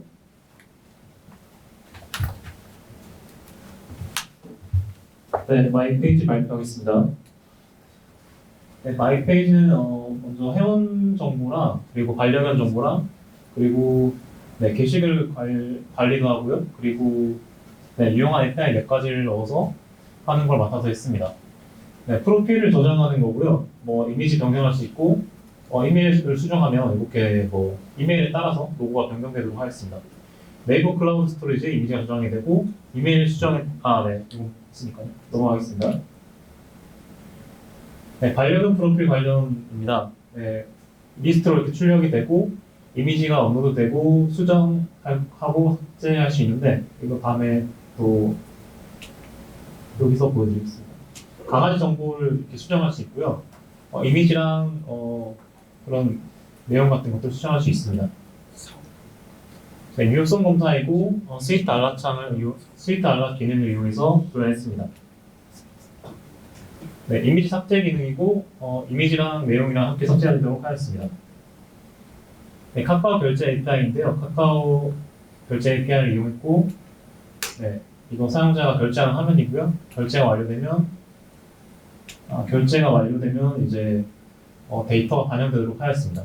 네, 마이페이지 발표하겠습니다. 네, 마이페이지는 먼저 회원 정보랑 그리고 반려견 정보랑 그리고 네, 게시글 관리도 하고요. 그리고 네, 유용한 API 몇 가지를 넣어서 하는 걸 맡아서 했습니다. 네, 프로필을 저장하는 거고요. 뭐 이미지 변경할 수 있고 이메일을 수정하면 이렇게 뭐 이메일에 따라서 로고가 변경되도록 하겠습니다. 네이버 클라우드 스토리지에 이미지가 저장이 되고 이메일 수정에 네, 이거 있으니까요. 넘어가겠습니다. 네, 반려견 프로필 관련입니다. 네, 리스트로 이렇게 출력이 되고 이미지가 업로드되고 수정하고 삭제할 수 있는데 이거 다음에 또 여기서 보여드리겠습니다. 강아지 정보를 이렇게 수정할 수 있고요. 이미지랑 그런 내용 같은 것도 수정할 수 있습니다. 네, 유효성 검사이고 스위트 알람 기능을 이용해서 구현했습니다. 네, 이미지 삭제 기능이고 이미지랑 내용이랑 함께 삭제하도록 하였습니다. 네, 카카오 결제 API인데요. 카카오 결제 API를 이용했고, 네, 이거 사용자가 결제하는 화면이고요. 결제가 완료되면 이제 데이터가 반영되도록 하였습니다.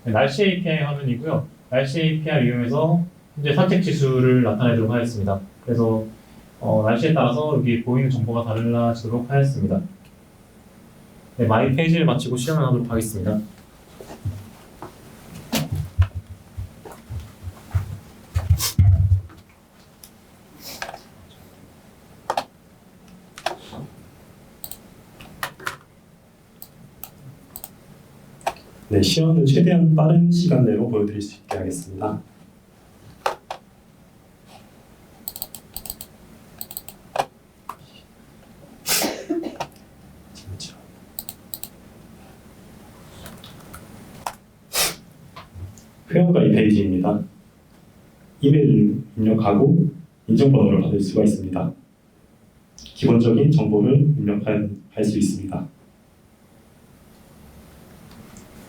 네, 날씨 API 화면이고요. 날씨 API를 이용해서 현재 산책 지수를 나타내도록 하였습니다. 그래서 날씨에 따라서 여기 보이는 정보가 달라지도록 하였습니다. 네, 마이 페이지를 마치고 시연을 하도록 하겠습니다. 네, 시연은 최대한 빠른 시간 내로 보여드릴 수 있게 하겠습니다. 회원가입 페이지입니다. 이메일을 입력하고 인증번호를 받을 수가 있습니다. 기본적인 정보를 입력할 수 있습니다.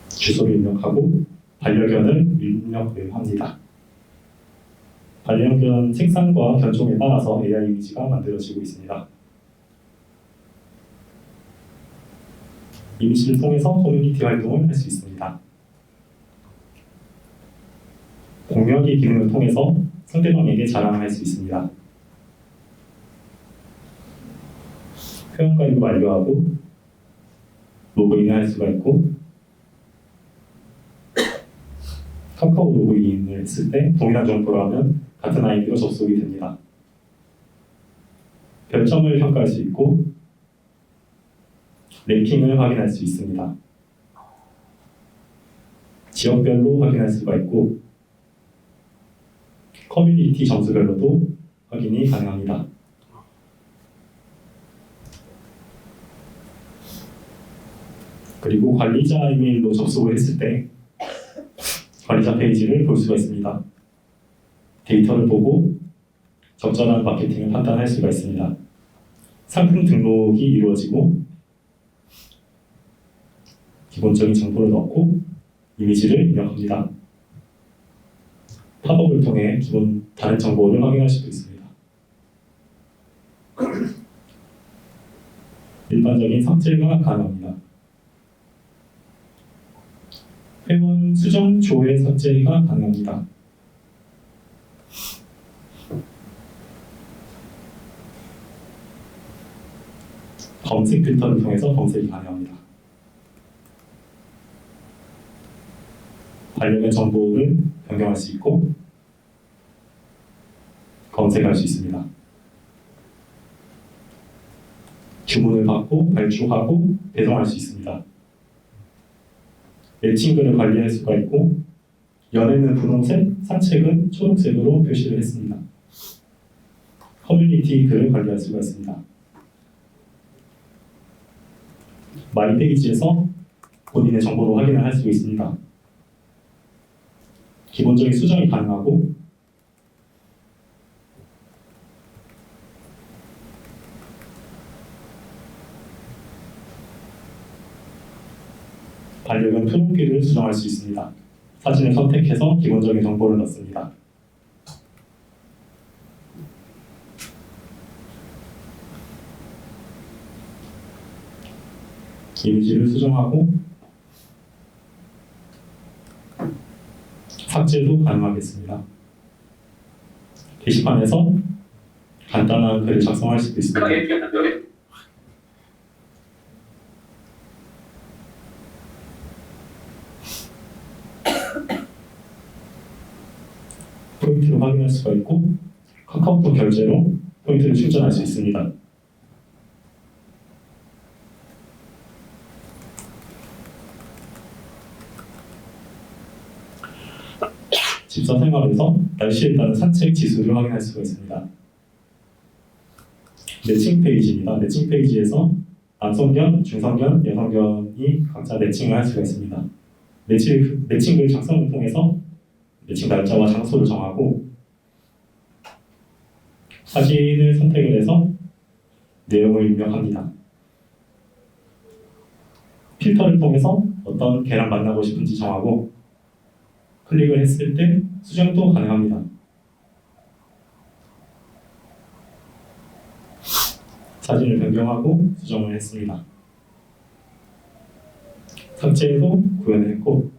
주소를 입력하고 반려견을 입력합니다. 반려견 색상과 견종에 따라서 AI 이미지가 만들어지고 있습니다. 이미지를 통해서 커뮤니티 활동을 할 수 있습니다. 공유하기 기능을 통해서 상대방에게 자랑할 수 있습니다. 회원가입을 완료하고 로그인을 할 수가 있고 카카오 로그인을 했을 때 동일한 정보로 하면 같은 아이디로 접속이 됩니다. 별점을 평가할 수 있고 랭킹을 확인할 수 있습니다. 지역별로 확인할 수가 있고 커뮤니티 점수별로도 확인이 가능합니다. 그리고 관리자 이메일로 접속을 했을 때 관리자 페이지를 볼 수가 있습니다. 데이터를 보고 적절한 마케팅을 판단할 수가 있습니다. 상품 등록이 이루어지고 기본적인 정보를 넣고 이미지를 입력합니다. 팝업을 통해 기본 다른 정보를 확인할 수도 있습니다. 일반적인 삭제가 가능합니다. 회원 수정 조회 삭제가 가능합니다. 검색 필터를 통해서 검색이 가능합니다. 관련된 정보를 변경할 수 있고 검색할 수 있습니다. 주문을 받고 발주하고 배송할 수 있습니다. 매칭글을 관리할 수가 있고 연애는 분홍색, 산책은 초록색으로 표시를 했습니다. 커뮤니티 글을 관리할 수가 있습니다. 마이 페이지에서 본인의 정보를 확인을 할 수 있습니다. 기본적인 수정이 가능하고 반려견 프로필을 수정할 수 있습니다. 사진을 선택해서 기본적인 정보를 넣습니다. 이미지를 수정하고 삭제도 가능하겠습니다. 게시판에서 간단한 글을 작성할 수도 있습니다. 포인트를 확인할 수가 있고 카카오톡 결제로 포인트를 충전할 수 있습니다. 집사 생활에서 날씨에 따른 산책 지수를 확인할 수가 있습니다. 매칭 페이지입니다. 매칭 페이지에서 남성견, 중성견, 여성견이 각자 매칭을 할 수가 있습니다. 매칭글 작성을 통해서 매칭 날짜와 장소를 정하고 사진을 선택을 해서 내용을 입력합니다. 필터를 통해서 어떤 개랑 만나고 싶은지 정하고 클릭을 했을 때 수정도 가능합니다. 사진을 변경하고 수정을 했습니다. 삭제도 구현을 했고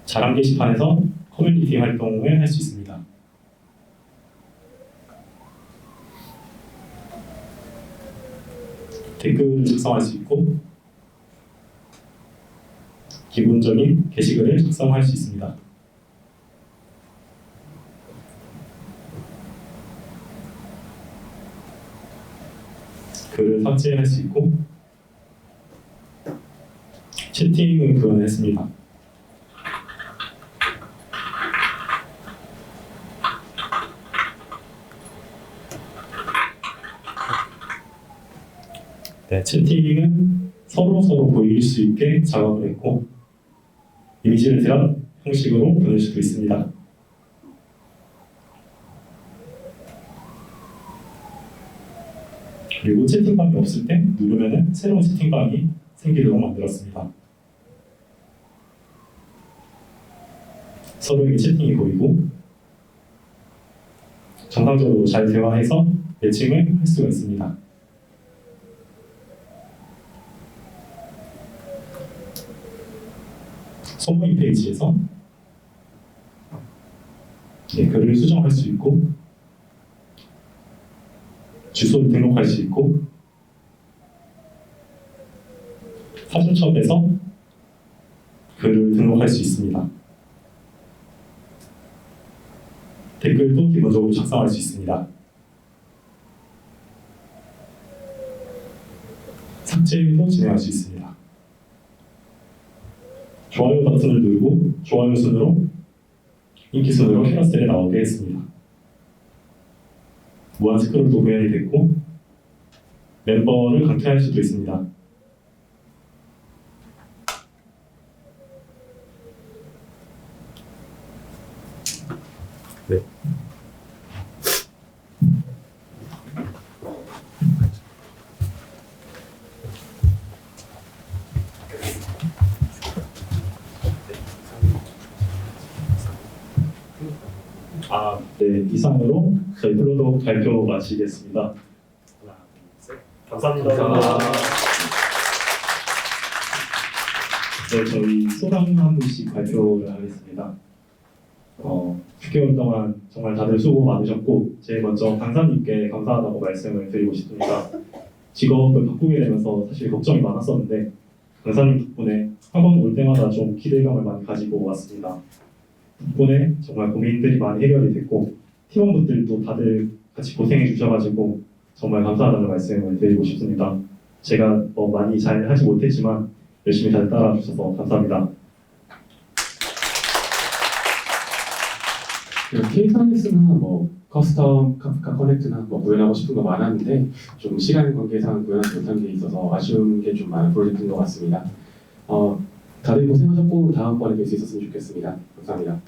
자랑 게시판에서 커뮤니티 활동을 할 수 있습니다. 댓글을 작성할 수 있고 기본적인 게시글을 작성할 수 있습니다. 글을 삭제할 수 있고 채팅을 구현했습니다. 네, 채팅은 서로 보일 수 있게 작업을 했고 이미지를 드랍 형식으로 보낼 수도 있습니다. 그리고 채팅방이 없을 때 누르면 새로운 채팅방이 생기도록 만들었습니다. 서로에게 채팅이 보이고 정상적으로 잘 대화해서 매칭을 할 수가 있습니다. 소모임 페이지에서 글을 수정할 수 있고 주소를 등록할 수 있고 사진첩에서 글을 등록할 수 있습니다. 댓글도 기본적으로 작성할 수 있습니다. 삭제도 진행할 수 있습니다. 좋아요 버튼을 누르고 좋아요 순으로 인기 순으로 캐러셀에 나오게 했습니다. 무한 스크롤도 구현이 됐고 멤버를 강퇴할 수도 있습니다. 네. 네, 이상으로 저희 플로독 발표 마치겠습니다. 하나, 둘, 셋. 감사합니다. 네, 저희 소감 한 분씩 발표를 하겠습니다. 6개월 동안 정말 다들 수고 많으셨고 제일 먼저 강사님께 감사하다고 말씀을 드리고 싶습니다. 직업을 바꾸게 되면서 사실 걱정이 많았었는데 강사님 덕분에 학원 올 때마다 좀 기대감을 많이 가지고 왔습니다. 덕분에 정말 고민들이 많이 해결이 됐고 팀원분들도 다들 같이 고생해 주셔가지고 정말 감사하다는 말씀을 드리고 싶습니다. 제가 많이 잘 하지 못했지만 열심히 잘 따라 주셔서 감사합니다. 케이타니스나 커스텀 카프카 커넥트나 구현하고 싶은 거 많았는데 좀 시간 관계상 구현하지 못한 게 있어서 아쉬운 게 좀 많은 프로젝트인 것 같습니다. 다들 고생하셨고 다음번에 뵐 수 있었으면 좋겠습니다. 감사합니다.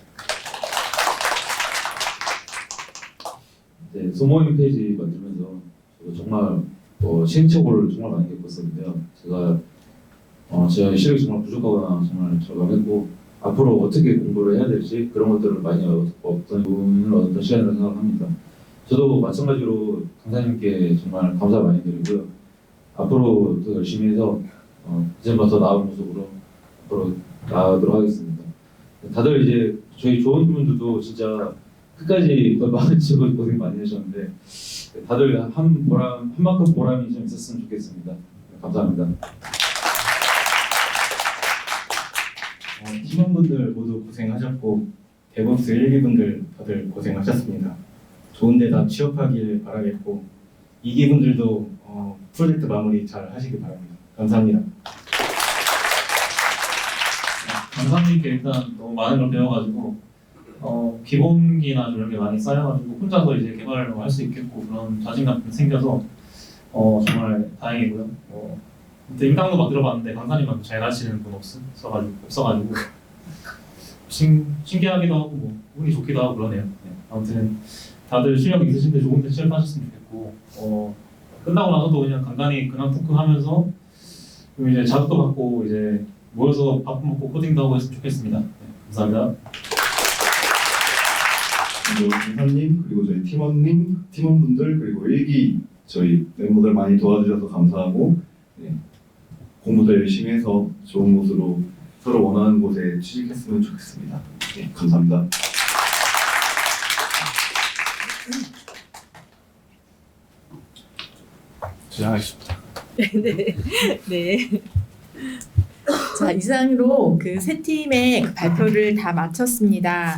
네, 소모임 페이지 만들면서 저도 정말 시행착오를 정말 많이 겪었었는데요. 제가 시력이 정말 부족하거나 정말 절감했고 앞으로 어떻게 공부를 해야 될지 그런 것들을 많이 얻었던 시간이라고 생각합니다. 저도 마찬가지로 강사님께 정말 감사 많이 드리고요. 앞으로 더 열심히 해서 이제부터 더 나은 모습으로 앞으로 나아가도록 하겠습니다. 다들 이제 저희 좋은 분들도 진짜 끝까지 많은 직업 고생 많이 하셨는데 다들 한 만큼 보람이 좀 있었으면 좋겠습니다. 감사합니다. 팀원분들 모두 고생하셨고 데브옵스 1기분들 다들 고생하셨습니다. 좋은 데다 취업하길 바라겠고 2기분들도 프로젝트 마무리 잘 하시길 바랍니다. 감사합니다. 강사님께 일단 너무 많은 걸 배워가지고 기본기나 이런 게 많이 쌓여가지고 혼자서 이제 개발을 할 수 있겠고 그런 자신감 생겨서 정말 다행이고요. 인강도 막 들어봤는데 강사님만 잘 가르치는 분 없어가지고 신기하기도 하고 운이 좋기도 하고 그러네요. 네. 아무튼 다들 실력 있으신데 좋은 데 취업하셨으면 좋겠고 끝나고 나서도 그냥 간단히 근황 토크하면서 이제 자극도 받고 이제 모여서 밥 먹고 코딩도 하고 했으면 좋겠습니다. 네. 감사합니다. 강사님 그리고 저희 팀원분들 그리고 1기 저희 멤버들 많이 도와주셔서 감사하고 공부도 열심히 해서 좋은 곳으로 서로 원하는 곳에 취직했으면 좋겠습니다. 네, 감사합니다. 시작하겠습니다. 네. 자, 이상으로 그 세 팀의 발표를 다 마쳤습니다.